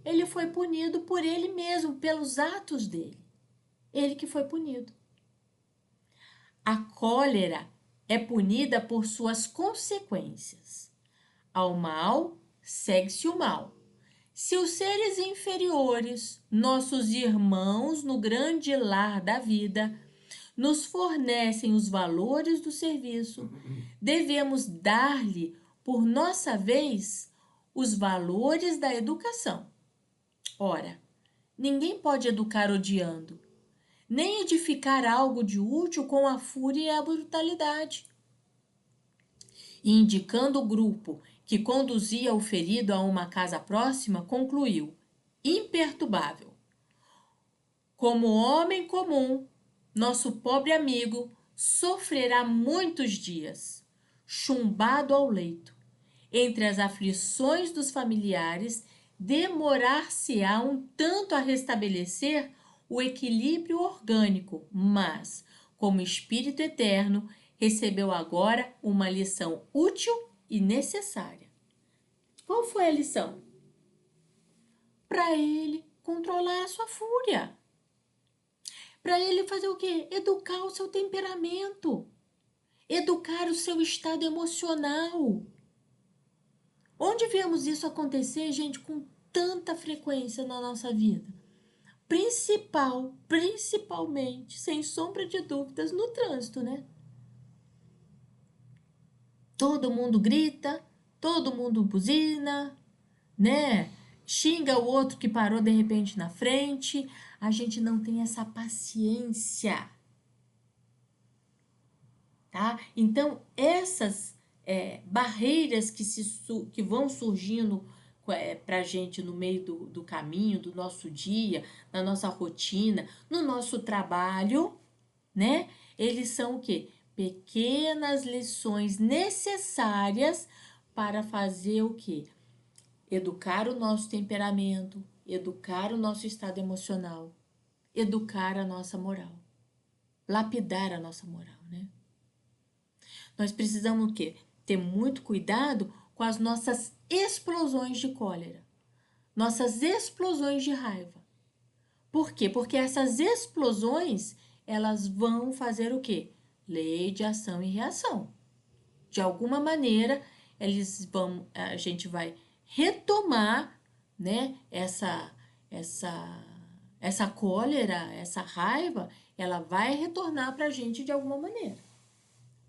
Ele foi punido por ele mesmo, pelos atos dele. Ele que foi punido. A cólera é punida por suas consequências. Ao mal, segue-se o mal. Se os seres inferiores, nossos irmãos no grande lar da vida, nos fornecem os valores do serviço, devemos dar-lhe, por nossa vez, os valores da educação. Ora, ninguém pode educar odiando, nem edificar algo de útil com a fúria e a brutalidade. E indicando o grupo que conduzia o ferido a uma casa próxima, concluiu, imperturbável: como homem comum, nosso pobre amigo sofrerá muitos dias, chumbado ao leito. Entre as aflições dos familiares, demorar-se-á um tanto a restabelecer o equilíbrio orgânico, mas, como espírito eterno, recebeu agora uma lição útil e necessária. Qual foi a lição? Para ele controlar a sua fúria. Para ele fazer o quê? Educar o seu temperamento. Educar o seu estado emocional. Onde vemos isso acontecer, gente, com tanta frequência na nossa vida? Principalmente, sem sombra de dúvidas, no trânsito, né? Todo mundo grita, todo mundo buzina, né? Xinga o outro que parou de repente na frente. A gente não tem essa paciência, tá? Então, essas barreiras que vão surgindo pra gente no meio do caminho, do nosso dia, na nossa rotina, no nosso trabalho, né? Eles são o quê? Pequenas lições necessárias para fazer o quê? Educar o nosso temperamento, educar o nosso estado emocional, educar a nossa moral, lapidar a nossa moral, né? Nós precisamos o quê? Ter muito cuidado com as nossas explosões de cólera, nossas explosões de raiva. Por quê? Porque essas explosões, elas vão fazer o quê? Lei de ação e reação. De alguma maneira, a gente vai retomar, né, essa essa cólera, essa raiva, ela vai retornar para a gente de alguma maneira.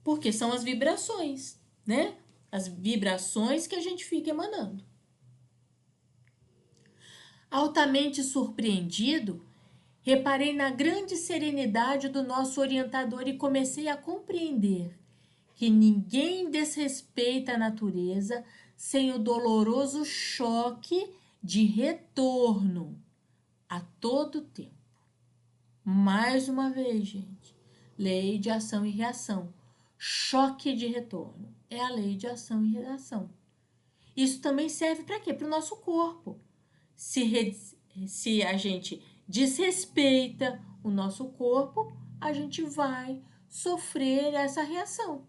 Porque são as vibrações, né? As vibrações que a gente fica emanando. Altamente surpreendido, reparei na grande serenidade do nosso orientador e comecei a compreender que ninguém desrespeita a natureza sem o doloroso choque de retorno a todo tempo. Mais uma vez, gente, lei de ação e reação. Choque de retorno é a lei de ação e reação. Isso também serve para quê? Para o nosso corpo. Se a gente desrespeita o nosso corpo, a gente vai sofrer essa reação.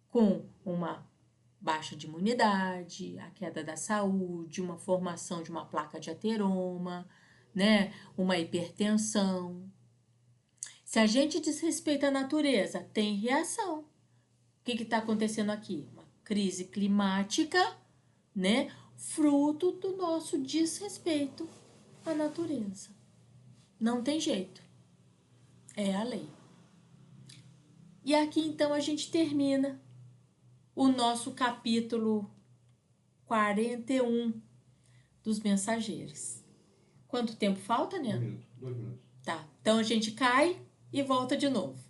Com uma baixa de imunidade, a queda da saúde, uma formação de uma placa de ateroma, né? Uma hipertensão. Se a gente desrespeita a natureza, tem reação. O que está acontecendo aqui? Uma crise climática, né? Fruto do nosso desrespeito à natureza. Não tem jeito. É a lei. E aqui então a gente termina o nosso capítulo 41 dos mensageiros. Quanto tempo falta, né? 2 minutos. Tá. Então a gente cai e volta de novo.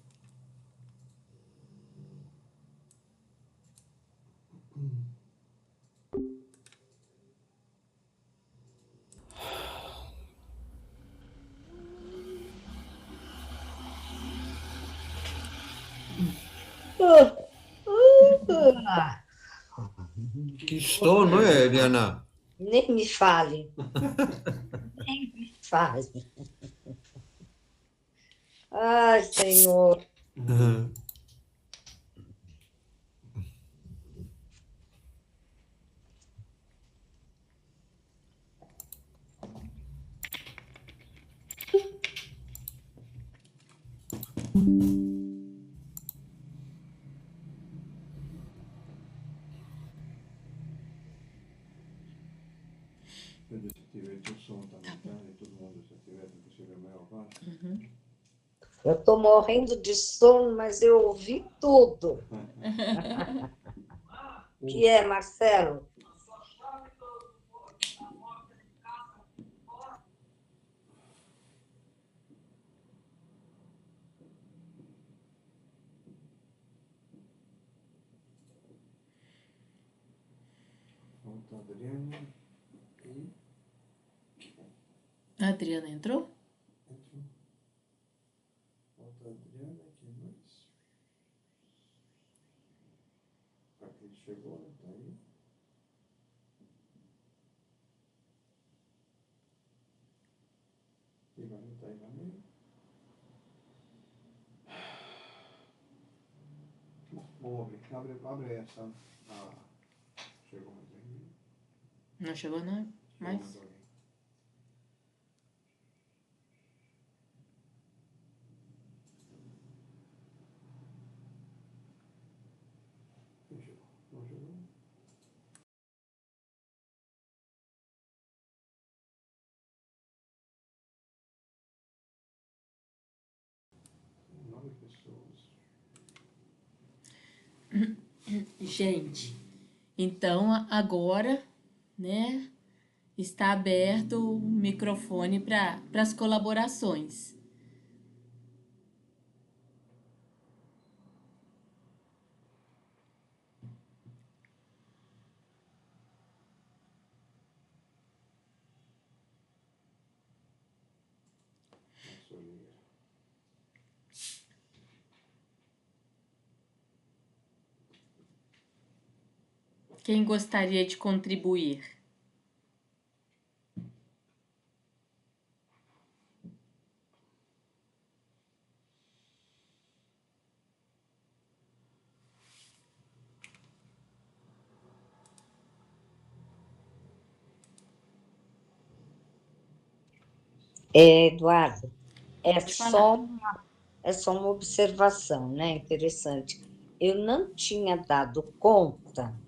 Que sono, Eliana? Nem me fale. Nem me fale. Ai, Senhor. Se tivesse o som também, tá? E todo mundo se tivesse possível maior parte. Eu estou morrendo de sono, mas eu ouvi tudo. Que é, Marcelo? Falta a Adriana e... A Adriana entrou? Falta a Adriana, quem mais? Aquele chegou, né? Tá aí. Ivani tá aí também. Vamos abrir. Abre essa. Ah, chegou mais alguém. Não chegou, não? Chegou Mas... mais alguém. Quem chegou? Não chegou? São 9 pessoas. Gente, então agora, né, está aberto o microfone para as colaborações. Quem gostaria de contribuir? Eduardo, é Pode falar. só uma observação, né? Interessante. Eu não tinha dado conta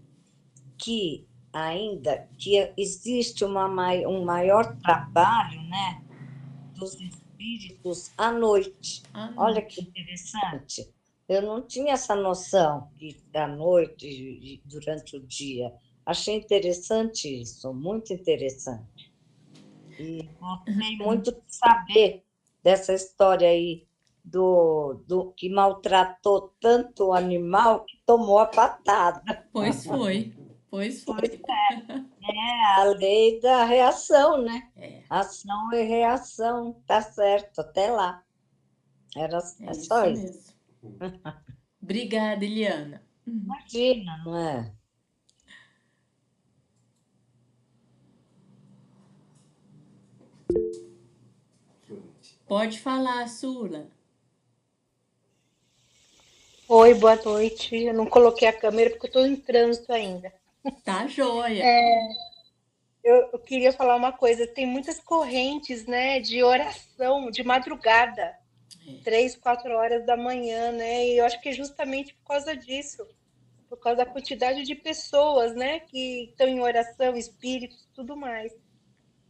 que ainda que existe um maior trabalho, né, dos espíritos à noite. À Olha que noite. interessante. Eu não tinha essa noção que à noite e durante o dia. Achei interessante isso, muito interessante. E gostei muito de saber dessa história aí do que maltratou tanto o animal que tomou a patada. Pois foi, pois foi. Pois é, a lei da reação, né? É, Ação e reação, tá certo, até lá. É é só isso isso. mesmo. Obrigada, Eliana. Imagina, não é? Pode falar, Sula. Oi, boa noite. Eu não coloquei a câmera porque eu estou em trânsito ainda. Tá joia. Eu queria falar uma coisa. Tem muitas correntes, né, de oração de madrugada, É, 3, 4 horas da manhã, né? E eu acho que é justamente por causa disso, por causa da quantidade de pessoas, né, que estão em oração, espíritos, tudo mais.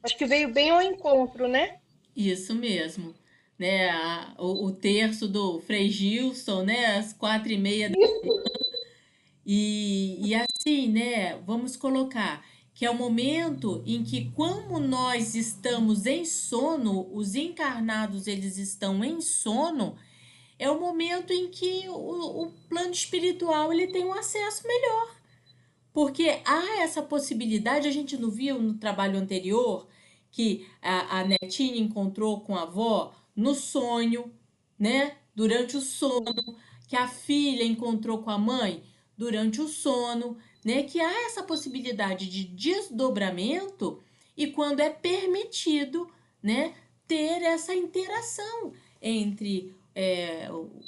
Acho que veio bem ao encontro, né? isso mesmo. Né, o terço do Frei Gilson, né, às 4h30 e assim, né, vamos colocar que é o momento em que, como nós estamos em sono, os encarnados eles estão em sono, é o momento em que o plano espiritual ele tem um acesso melhor. Porque há essa possibilidade, a gente não viu no trabalho anterior que a netinha encontrou com a avó no sonho, né? Durante o sono, que a filha encontrou com a mãe durante o sono, né? Que há essa possibilidade de desdobramento e quando é permitido, né? Ter essa interação entre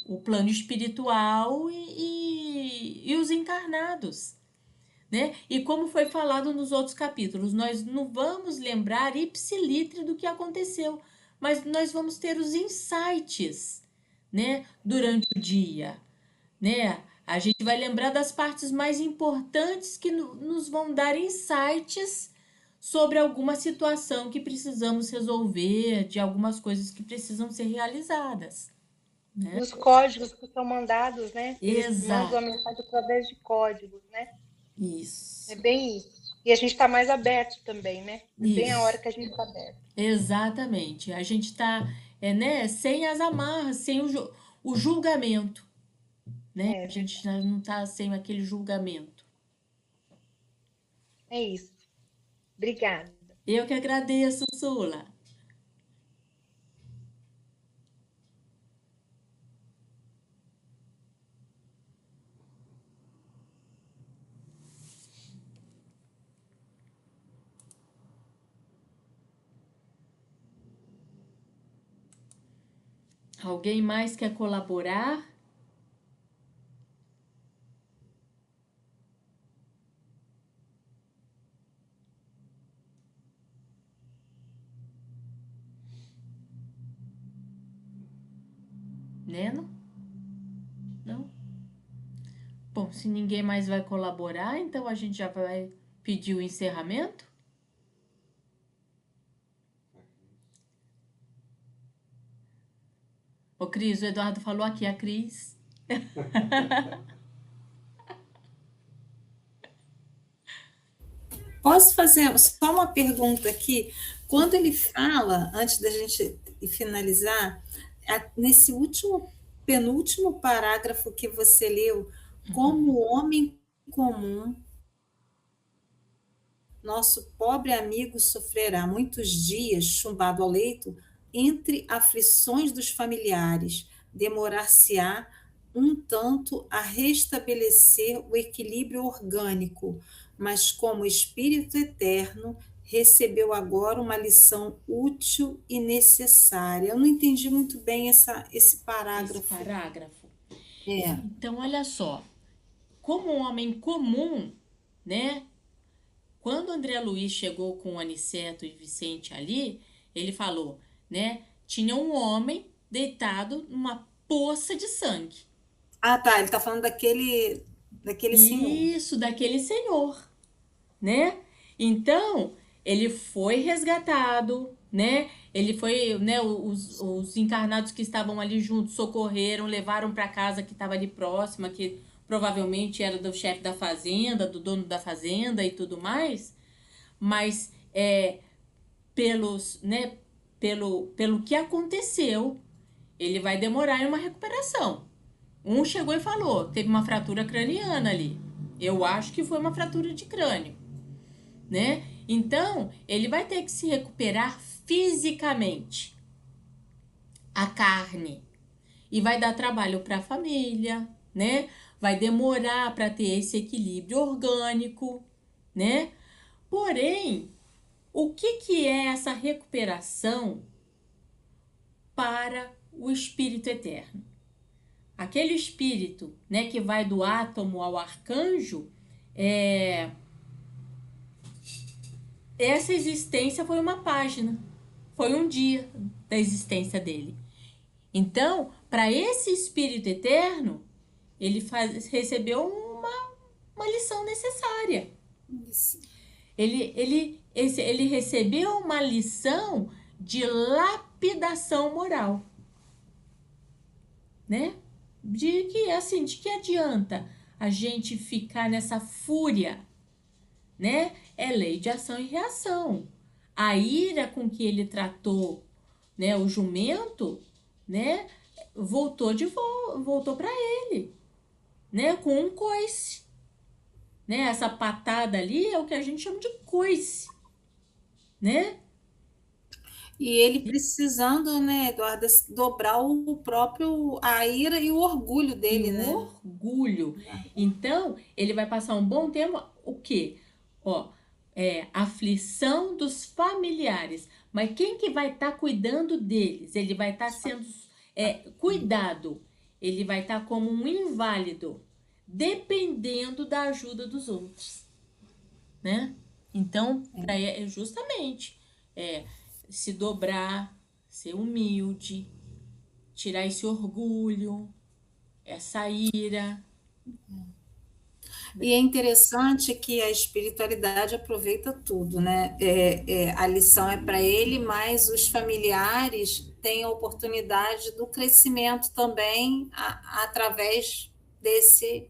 o plano espiritual e os encarnados, né? E como foi falado nos outros capítulos, nós não vamos lembrar ipsilítere do que aconteceu, mas nós vamos ter os insights, né, durante o dia, né? A gente vai lembrar das partes mais importantes que nos vão dar insights sobre alguma situação que precisamos resolver, de algumas coisas que precisam ser realizadas, né? Dos códigos que são mandados, né? Eles mandam a Exato. mensagem através de códigos, né? É Isso. bem isso. E a gente está mais aberto também, né? É bem a hora Isso. que a gente está aberto. Exatamente. A gente está, né, sem as amarras, sem o julgamento, né? É A gente verdade. já não está sem aquele julgamento. É isso. Obrigada. Eu que agradeço, Sula. Alguém mais quer colaborar? Neno? Não? Bom, se ninguém mais vai colaborar, então a gente já vai pedir o encerramento? Ô, Cris, o Eduardo falou aqui, a Cris. Posso fazer só uma pergunta aqui? Quando ele fala, antes da gente finalizar, nesse último, penúltimo parágrafo que você leu, como o homem comum, nosso pobre amigo sofrerá muitos dias chumbado ao leito, entre aflições dos familiares, demorar-se-á um tanto a restabelecer o equilíbrio orgânico, mas como espírito eterno, recebeu agora uma lição útil e necessária. Eu não entendi muito bem esse Esse parágrafo. parágrafo. É. Então, olha só. Como um homem comum, né? Quando André Luiz chegou com o Aniceto e Vicente ali, ele falou, né? Tinha um homem deitado numa poça de sangue. Ah, tá. Ele está falando daquele senhor. Isso, daquele senhor, né? Então, ele foi resgatado, né? Ele foi, né? Os encarnados que estavam ali juntos socorreram, levaram para casa que estava ali próxima, que provavelmente era do chefe da fazenda, do dono da fazenda e tudo mais. Mas né? Pelo que aconteceu, ele vai demorar em uma recuperação. Um chegou e falou, teve uma fratura craniana ali. Eu acho que foi uma fratura de crânio, né? Então, ele vai ter que se recuperar fisicamente, a carne, e vai dar trabalho para a família, né? Vai demorar para ter esse equilíbrio orgânico, né? Porém, o que é essa recuperação para o espírito eterno? Aquele espírito, né, que vai do átomo ao arcanjo, essa existência foi uma página, foi um dia da existência dele. Então, para esse espírito eterno, ele recebeu uma lição necessária. Ele recebeu uma lição de lapidação moral, né? De que adianta a gente ficar nessa fúria, né? É lei de ação e reação. A ira com que ele tratou, né, o jumento, né, voltou para ele, né, com um coice, né? Essa patada ali é o que a gente chama de coice, né? E ele precisando, né, Eduarda, dobrar a ira e o orgulho dele, E o né? orgulho. Então, ele vai passar um bom tempo, o quê? Aflição dos familiares. Mas quem que vai estar cuidando deles? Ele vai estar sendo cuidado. Ele vai estar como um inválido, dependendo da ajuda dos outros, né? Então, justamente, se dobrar, ser humilde, tirar esse orgulho, essa ira. E é interessante que a espiritualidade aproveita tudo, né? A lição é para ele, mas os familiares têm a oportunidade do crescimento também através desse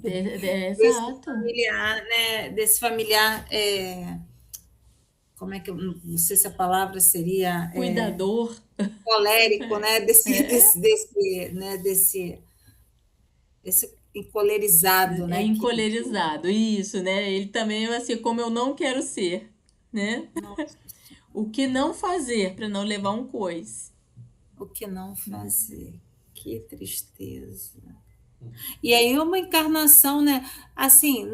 Exato. familiar, né? Desse familiar, como é que eu não sei se a palavra seria Cuidador. colérico, né? Desse encolerizado, né? Encolerizado, isso, né? Ele também é assim, como eu não quero ser, né? Nossa, O que não fazer para não levar um coice. o que não fazer? Que tristeza. E aí uma encarnação, né? Assim,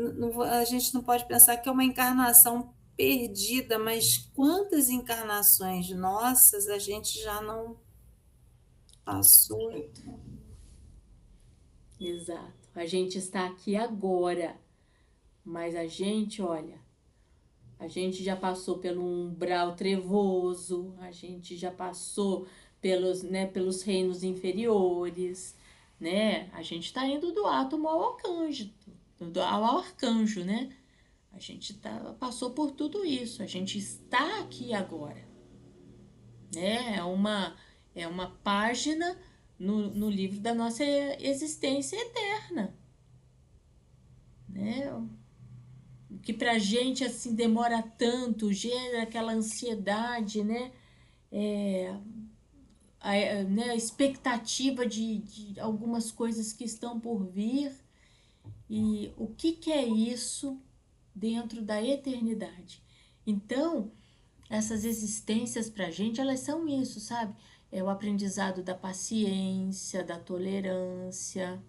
a gente não pode pensar que é uma encarnação perdida, mas quantas encarnações nossas a gente já não passou? Exato. A gente está aqui agora, mas a gente, olha, a gente já passou pelo umbral trevoso, a gente já passou pelos reinos inferiores, né? A gente está indo do átomo ao arcanjo, né? A gente passou por tudo isso, a gente está aqui agora, né? É uma página no livro da nossa existência eterna, né? O que pra gente assim demora tanto, gera aquela ansiedade, né? A expectativa de algumas coisas que estão por vir. E o que é isso dentro da eternidade? Então, essas existências pra gente, elas são isso, sabe? É o aprendizado da paciência, da tolerância,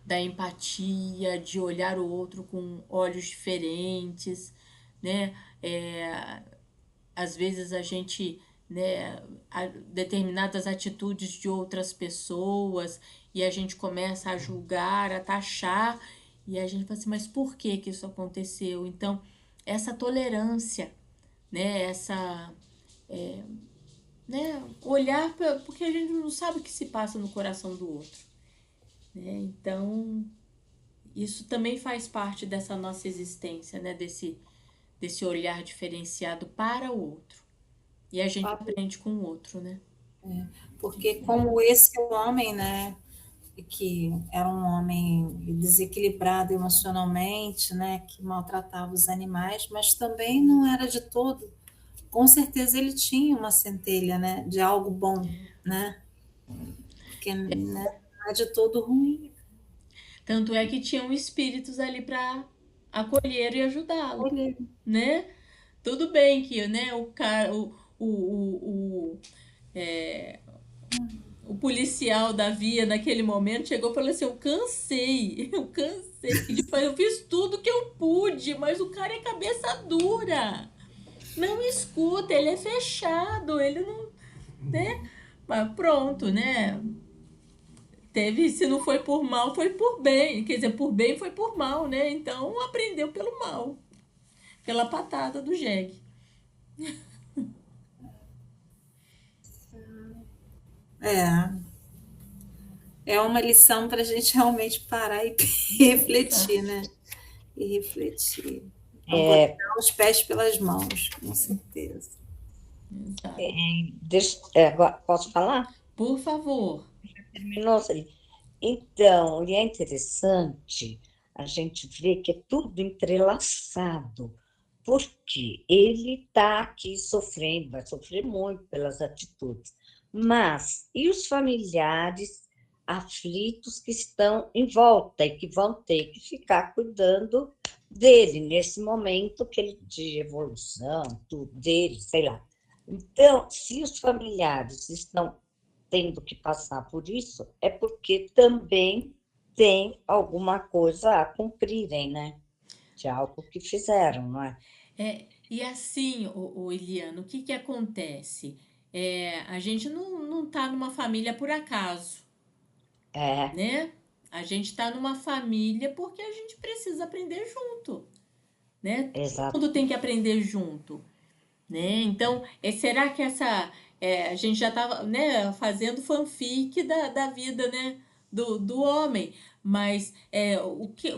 da empatia, de olhar o outro com olhos diferentes, né? Às vezes a gente, né, determinadas atitudes de outras pessoas e a gente começa a julgar, a taxar e a gente fala assim, mas por que isso aconteceu? Então, essa tolerância, né, né, olhar porque a gente não sabe o que se passa no coração do outro, né? Então, isso também faz parte dessa nossa existência, né? Desse olhar diferenciado para o outro. E a gente aprende com o outro, né? Porque como esse homem, né, que era um homem desequilibrado emocionalmente, né, que maltratava os animais, mas também não era de todo. Com certeza ele tinha uma centelha, né, de algo bom, né, porque né, não é de todo ruim. Tanto é que tinham espíritos ali para acolher e ajudá-lo, Olha, né? Tudo bem que, né, o cara, é, o policial da via naquele momento chegou e falou assim: eu cansei, eu fiz tudo que eu pude, mas o cara é cabeça dura, não escuta, ele é fechado, ele não, né? Mas pronto, né? Teve, se não foi por mal, foi por bem. Quer dizer, por bem foi por mal, né? Então aprendeu pelo mal, pela patada do jegue. é, é uma lição para a gente realmente parar e refletir, né? E refletir. Não É, botar os pés pelas mãos, com certeza. Exato. agora, posso falar? Por favor. Terminou, Celi? Então, e é interessante a gente ver que é tudo entrelaçado, porque ele está aqui sofrendo, vai sofrer muito pelas atitudes, mas e os familiares aflitos que estão em volta e que vão ter que ficar cuidando dele nesse momento que ele de evolução, tudo dele, sei lá. Então, se os familiares estão tendo que passar por isso, é porque também tem alguma coisa a cumprirem, né? De algo que fizeram, não é? E assim, o Eliano, o que que acontece? A gente não tá numa família por acaso, É, né? A gente tá numa família porque a gente precisa aprender junto, né? Todo exato. mundo tem que aprender junto, né? Então, será que a gente já estava, né, fazendo fanfic da vida, né, do homem, mas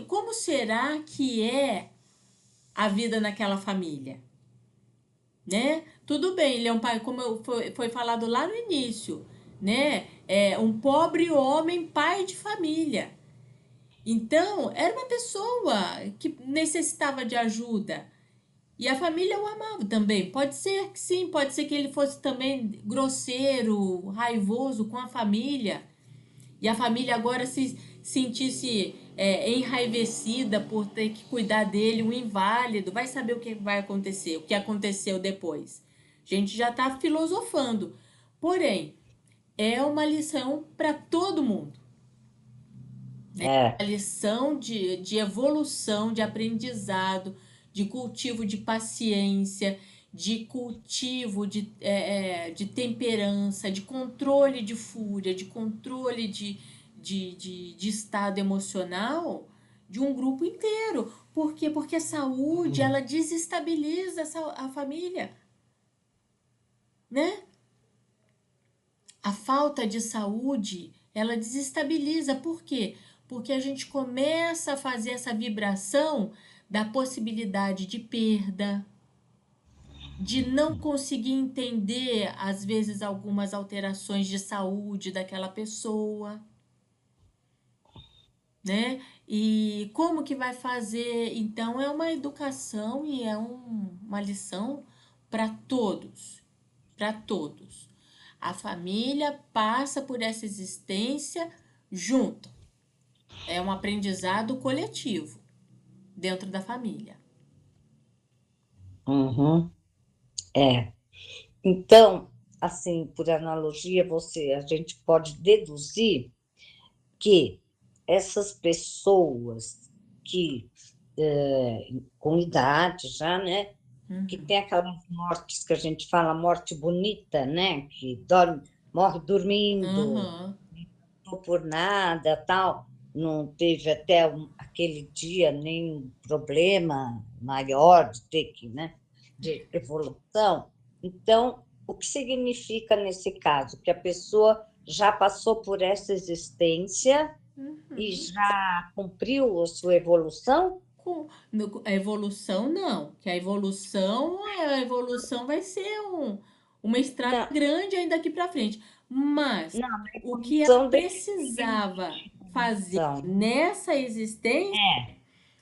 como será que é a vida naquela família, né? Tudo bem, ele é um pai, como foi falado lá no início, né? É um pobre homem, pai de família. Então, era uma pessoa que necessitava de ajuda. E a família o amava também. Pode ser que sim, pode ser que ele fosse também grosseiro, raivoso com a família. E a família agora se sentisse enraivecida por ter que cuidar dele, um inválido. Vai saber o que vai acontecer, o que aconteceu depois. A gente já está filosofando. Porém, é uma lição para todo mundo. É, Uma lição de evolução, de aprendizado, de cultivo de paciência, de cultivo de temperança, de controle de fúria, de controle de estado emocional de um grupo inteiro. Por quê? Porque a saúde, ela desestabiliza a família, né? A falta de saúde, ela desestabiliza. Por quê? Porque a gente começa a fazer essa vibração da possibilidade de perda, de não conseguir entender, às vezes, algumas alterações de saúde daquela pessoa, né? E como que vai fazer? Então, é uma educação e é uma lição para todos, para todos. A família passa por essa existência junto. É um aprendizado coletivo dentro da família. uhum, é. Então, assim, por analogia, a gente pode deduzir que essas pessoas que, com idade já, né, que Uhum. tem aquelas mortes que a gente fala morte bonita, né, que morre dormindo, Uhum. não por nada, tal, não teve até aquele dia nenhum problema maior de ter que, né, de evolução. Então, o que significa nesse caso? Que a pessoa já passou por essa existência E Uhum. já cumpriu a sua evolução? A evolução não, que a evolução vai ser uma estrada Não, grande ainda daqui para frente. Mas não, a o que ela evolução desse precisava fazer evolução. nessa existência,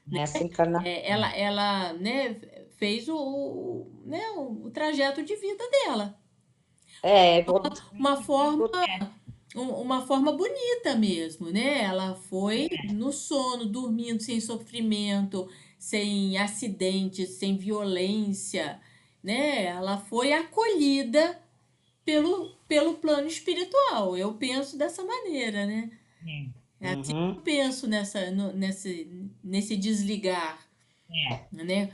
Nessa encarnação. ela, né, fez né, o trajeto de vida dela. É, evolução Uma que forma, digo, uma forma bonita mesmo, né? Ela foi no sono, dormindo sem sofrimento, sem acidentes, sem violência, né? Ela foi acolhida pelo plano espiritual. Eu penso dessa maneira, né? É assim que eu Uhum, penso nesse desligar, é, né?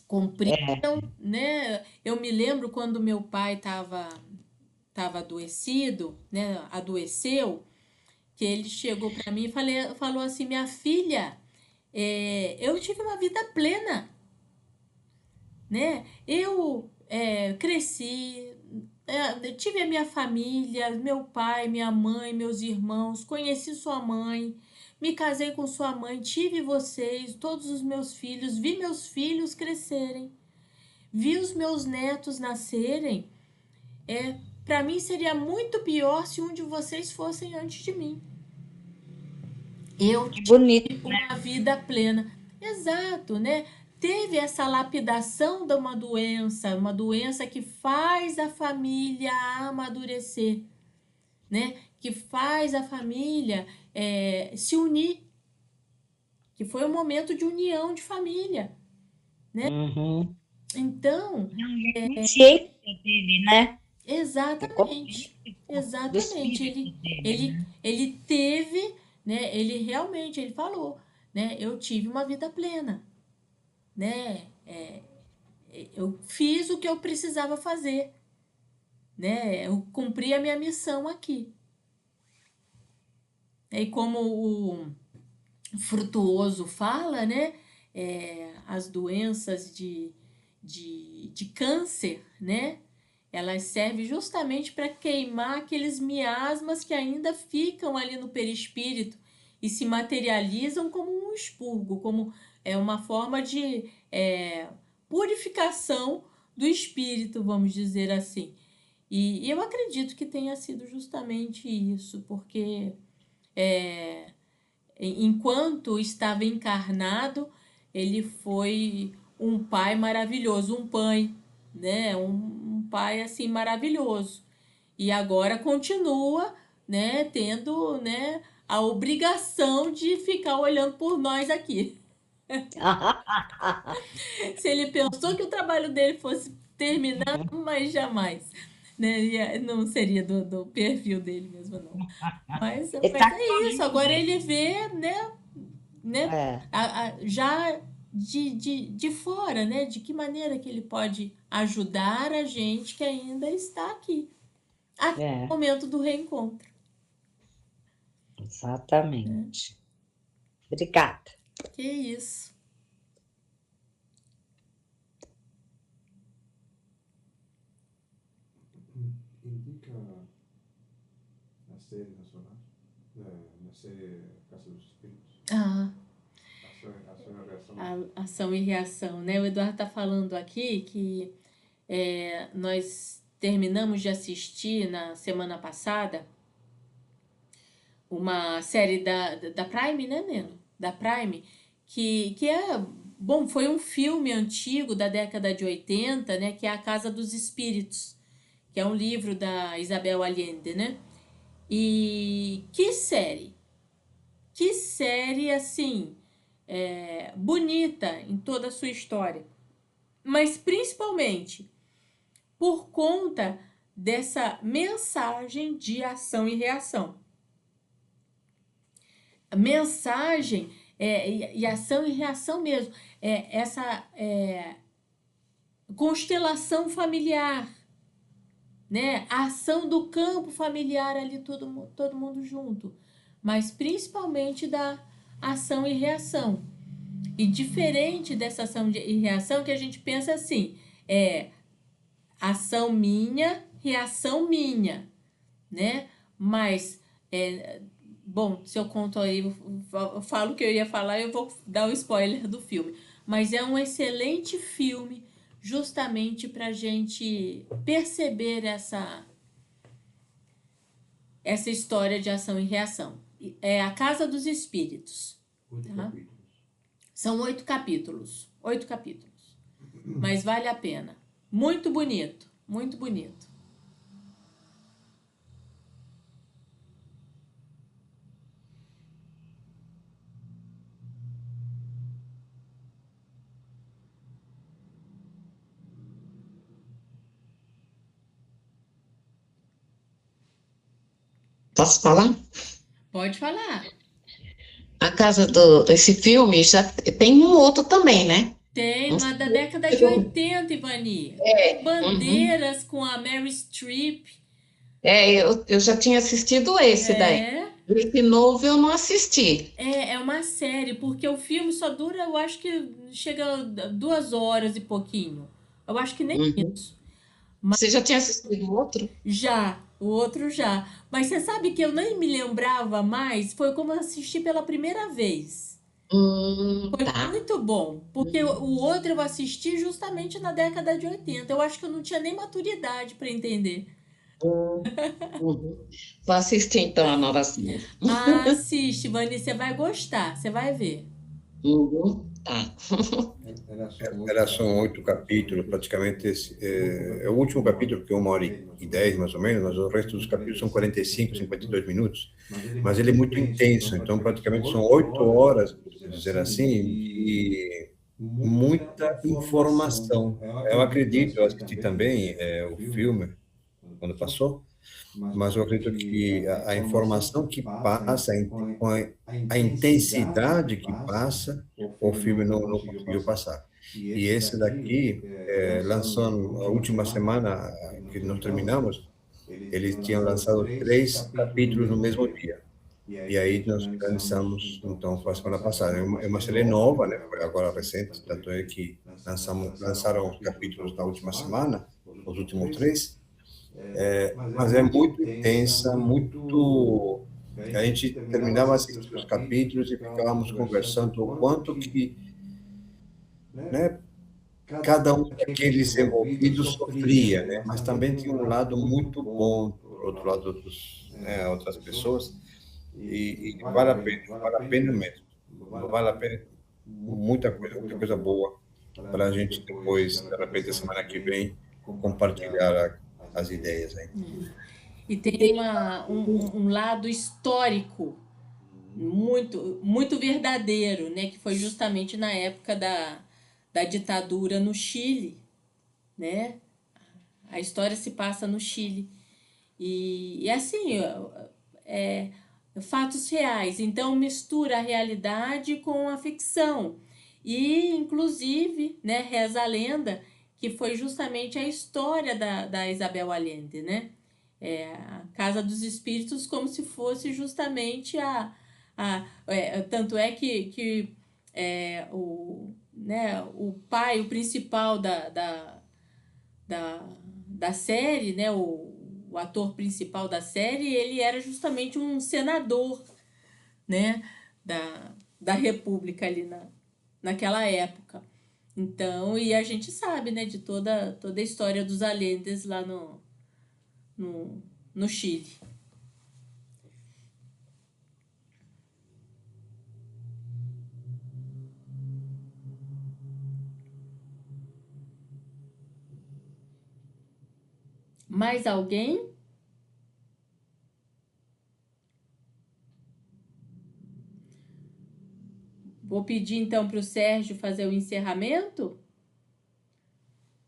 Cumpriram, né? Eu me lembro quando meu pai estava adoecido, né? Adoeceu, que ele chegou para mim e falou assim: minha filha, eu tive uma vida plena, né? Eu cresci, tive a minha família, meu pai, minha mãe, meus irmãos, conheci sua mãe, me casei com sua mãe, tive vocês, todos os meus filhos, vi meus filhos crescerem, vi os meus netos nascerem. Para mim seria muito pior se um de vocês fossem antes de mim. Eu que bonito. tive uma vida plena. Exato, né? Teve essa lapidação de uma doença que faz a família amadurecer, né? Que faz a família se unir, que foi um momento de união de família. Uhum. Então, Não, e a consciência dele, né? A consciência exatamente, do exatamente. espírito Ele, dele, ele, né? ele teve, né? Ele realmente, ele falou, né? Eu tive uma vida plena, né? Eu fiz o que eu precisava fazer, né? Eu cumpri a minha missão aqui. E como o Frutuoso fala, né? As doenças de câncer, né? Elas servem justamente para queimar aqueles miasmas que ainda ficam ali no perispírito e se materializam como um expurgo, como uma forma de purificação do espírito, vamos dizer assim. E eu acredito que tenha sido justamente isso, porque enquanto estava encarnado, ele foi um pai maravilhoso, um pai, né? Um pai assim maravilhoso. E agora continua, né, tendo, né, a obrigação de ficar olhando por nós aqui. Se ele pensou que o trabalho dele fosse terminar, mas jamais, né? Não seria do perfil dele mesmo, não. Mas, Ele mas está é isso. Agora correndo. ele vê, né, É, já de fora, né? De que maneira que ele pode ajudar a gente que ainda está aqui, até o é, momento do reencontro. exatamente. Obrigada. Que isso. Indica na série nacional, na série Casa dos Espíritos, Ah, ação e reação. a ação e reação, né? O Eduardo está falando aqui que nós terminamos de assistir na semana passada uma série da Prime, né, Neno? Da Prime, que bom, foi um filme antigo da década de 80, né, que é A Casa dos Espíritos, que é um livro da Isabel Allende, né? E que série, assim, bonita em toda a sua história, mas principalmente por conta dessa mensagem de ação e reação. Mensagem e ação e reação mesmo. Essa constelação familiar, né? A ação do campo familiar ali, todo mundo junto. Mas principalmente da ação e reação. E diferente dessa ação e reação, que a gente pensa assim, ação minha, reação minha, né? Mas bom, se eu conto aí, eu falo o que eu ia falar, eu vou dar o spoiler do filme. Mas é um excelente filme, justamente para a gente perceber essa história de ação e reação. É A Casa dos Espíritos. Tá? São 8 capítulos. 8 capítulos. Mas vale a pena. Muito bonito. Muito bonito. Posso falar? Pode falar. A casa desse filme já tem um outro também, né? Tem Não uma da sei. década de 80, Ivani. É, Com bandeiras, com a Mary Streep. eu já tinha assistido esse daí. É, Esse novo eu não assisti. é uma série, porque o filme só dura, eu acho que chega a 2 horas e pouquinho. Eu acho que nem Uhum. isso. Você já tinha assistido o outro? Já, o outro já. Mas você sabe que eu nem me lembrava mais? Foi como eu assisti pela primeira vez. Foi Tá. muito bom, porque o outro eu assisti justamente na década de 80. Eu acho que eu não tinha nem maturidade para entender. Hum, uhum. Vou assistir então a nova série. Assiste, Vani, você vai gostar, você vai ver. Uhum. Tá. Elas são 8 capítulos, praticamente é o último capítulo, que é 1h10 mais ou menos, mas o resto dos capítulos são 45, 52 minutos, mas ele é muito intenso, então praticamente são 8 horas, por dizer assim, e muita informação. Eu acredito, eu assisti também o filme quando passou, mas eu acredito que a informação que passa, com a intensidade que passa, o filme não conseguiu passar. E esse daqui, lançou a última semana que nós terminamos, eles tinham lançado 3 capítulos no mesmo dia. E aí nós lançamos, então, foi a semana passada. É uma série nova, né? Foi agora recente, tanto é que lançaram os capítulos na última semana, os últimos 3, mas é muito intensa, muito. A gente terminava assistindo os capítulos e ficávamos conversando o quanto que, né, cada um daqueles envolvidos sofria, né? Mas também tinha um lado muito bom, por outro lado, outras pessoas, e vale a pena mesmo. Vale a pena muita coisa boa para a gente depois, de repente, semana que vem, compartilhar as ideias aí. E tem um lado histórico muito, muito verdadeiro, né? Que foi justamente na época da ditadura no Chile, né? A história se passa no Chile. E assim, é, fatos reais. Então mistura a realidade com a ficção. E, inclusive, né, reza a lenda que foi justamente a história da Isabel Allende, né? A Casa dos Espíritos, como se fosse justamente tanto é que né, o pai, o principal da série, né, o ator principal da série, ele era justamente um senador, né, da República ali naquela época. Então, e a gente sabe, né, de toda a história dos Allendes lá no Chile. Mais alguém? Vou pedir então para o Sérgio fazer o encerramento.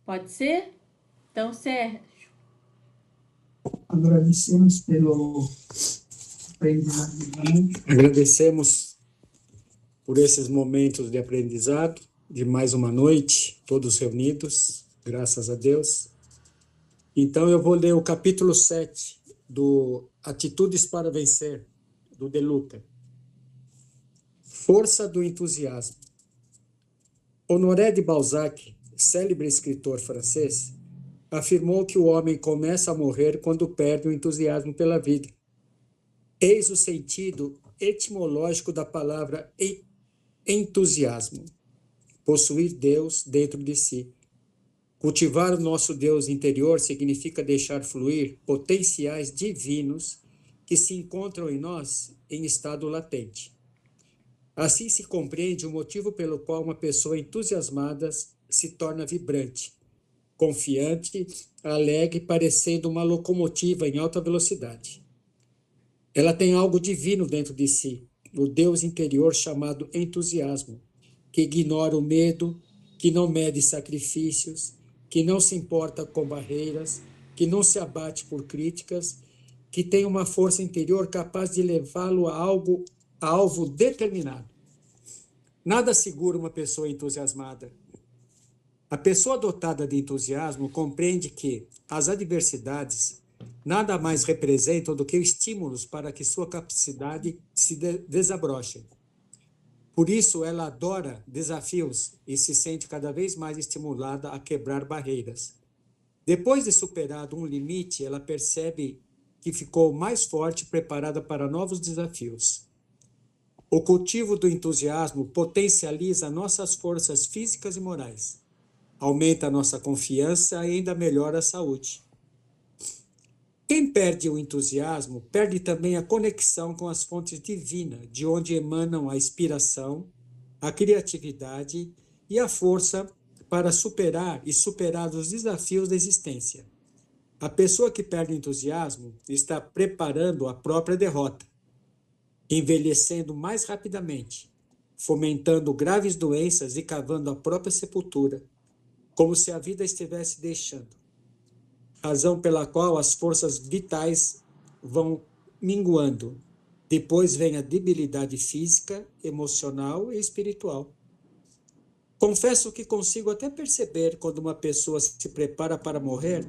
Pode ser? Então, Sérgio. Agradecemos pelo aprendizado. Agradecemos por esses momentos de aprendizado, de mais uma noite, todos reunidos, graças a Deus. Então, eu vou ler o capítulo 7 do Atitudes para Vencer, do De Luca. Força do entusiasmo. Honoré de Balzac, célebre escritor francês, afirmou que o homem começa a morrer quando perde o entusiasmo pela vida. Eis o sentido etimológico da palavra entusiasmo. Possuir Deus dentro de si. Cultivar o nosso Deus interior significa deixar fluir potenciais divinos que se encontram em nós em estado latente. Assim se compreende o motivo pelo qual uma pessoa entusiasmada se torna vibrante, confiante, alegre, parecendo uma locomotiva em alta velocidade. Ela tem algo divino dentro de si, o Deus interior chamado entusiasmo, que ignora o medo, que não mede sacrifícios, que não se importa com barreiras, que não se abate por críticas, que tem uma força interior capaz de levá-lo a alvo determinado. Nada segura uma pessoa entusiasmada. A pessoa dotada de entusiasmo compreende que as adversidades nada mais representam do que estímulos para que sua capacidade se desabroche. Por isso, ela adora desafios e se sente cada vez mais estimulada a quebrar barreiras. Depois de superado um limite, ela percebe que ficou mais forte e preparada para novos desafios. O cultivo do entusiasmo potencializa nossas forças físicas e morais, aumenta a nossa confiança e ainda melhora a saúde. Quem perde o entusiasmo perde também a conexão com as fontes divinas, de onde emanam a inspiração, a criatividade e a força para superar os desafios da existência. A pessoa que perde o entusiasmo está preparando a própria derrota, envelhecendo mais rapidamente, fomentando graves doenças e cavando a própria sepultura, como se a vida estivesse deixando. Razão pela qual as forças vitais vão minguando. Depois vem a debilidade física, emocional e espiritual. Confesso que consigo até perceber quando uma pessoa se prepara para morrer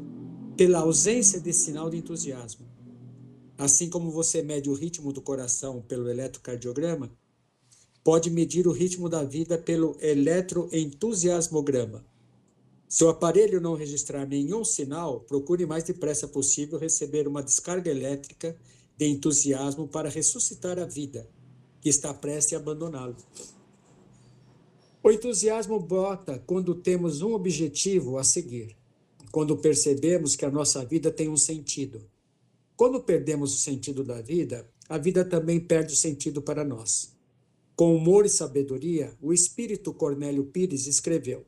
pela ausência de sinal de entusiasmo. Assim como você mede o ritmo do coração pelo eletrocardiograma, pode medir o ritmo da vida pelo eletroentusiasmograma. Se o aparelho não registrar nenhum sinal, procure mais depressa possível receber uma descarga elétrica de entusiasmo para ressuscitar a vida, que está prestes a abandoná-lo. O entusiasmo brota quando temos um objetivo a seguir, quando percebemos que a nossa vida tem um sentido. Quando perdemos o sentido da vida, a vida também perde o sentido para nós. Com humor e sabedoria, o espírito Cornélio Pires escreveu: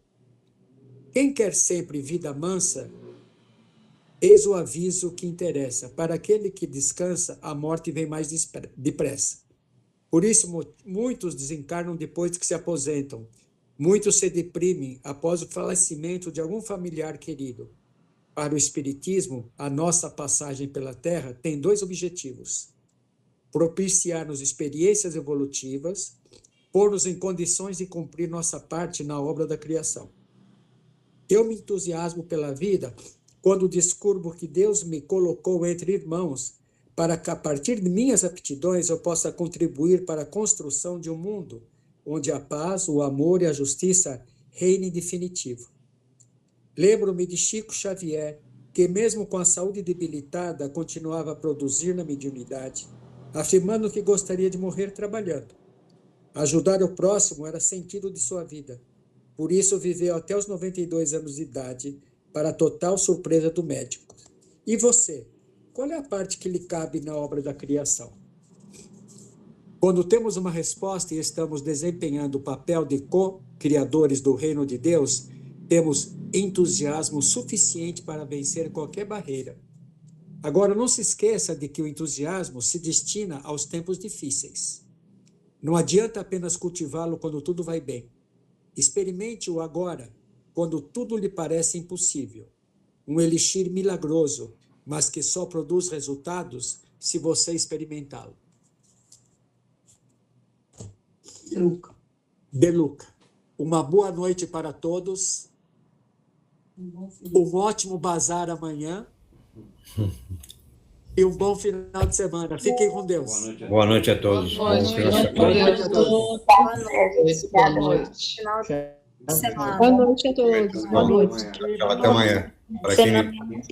quem quer sempre vida mansa, eis o aviso que interessa. Para aquele que descansa, a morte vem mais depressa. Por isso, muitos desencarnam depois que se aposentam. Muitos se deprimem após o falecimento de algum familiar querido. Para o Espiritismo, a nossa passagem pela Terra tem dois objetivos: propiciar-nos experiências evolutivas, pôr-nos em condições de cumprir nossa parte na obra da criação. Eu me entusiasmo pela vida quando descubro que Deus me colocou entre irmãos para que, a partir de minhas aptidões, eu possa contribuir para a construção de um mundo onde a paz, o amor e a justiça reinem definitivo. Lembro-me de Chico Xavier, que mesmo com a saúde debilitada, continuava a produzir na mediunidade, afirmando que gostaria de morrer trabalhando. Ajudar o próximo era sentido de sua vida. Por isso, viveu até os 92 anos de idade, para a total surpresa do médico. E você? Qual é a parte que lhe cabe na obra da criação? Quando temos uma resposta e estamos desempenhando o papel de co-criadores do reino de Deus, temos entusiasmo suficiente para vencer qualquer barreira. Agora, não se esqueça de que o entusiasmo se destina aos tempos difíceis. Não adianta apenas cultivá-lo quando tudo vai bem. Experimente-o agora, quando tudo lhe parece impossível. Um elixir milagroso, mas que só produz resultados se você experimentá-lo. De Luca. Uma boa noite para todos. Um ótimo bazar amanhã. E um bom final de semana. Fiquem com Deus. Boa noite a todos. Boa noite a todos. Boa noite. Boa noite. Final de semana. Boa noite a todos. Boa noite. Tchau, até amanhã. Para quem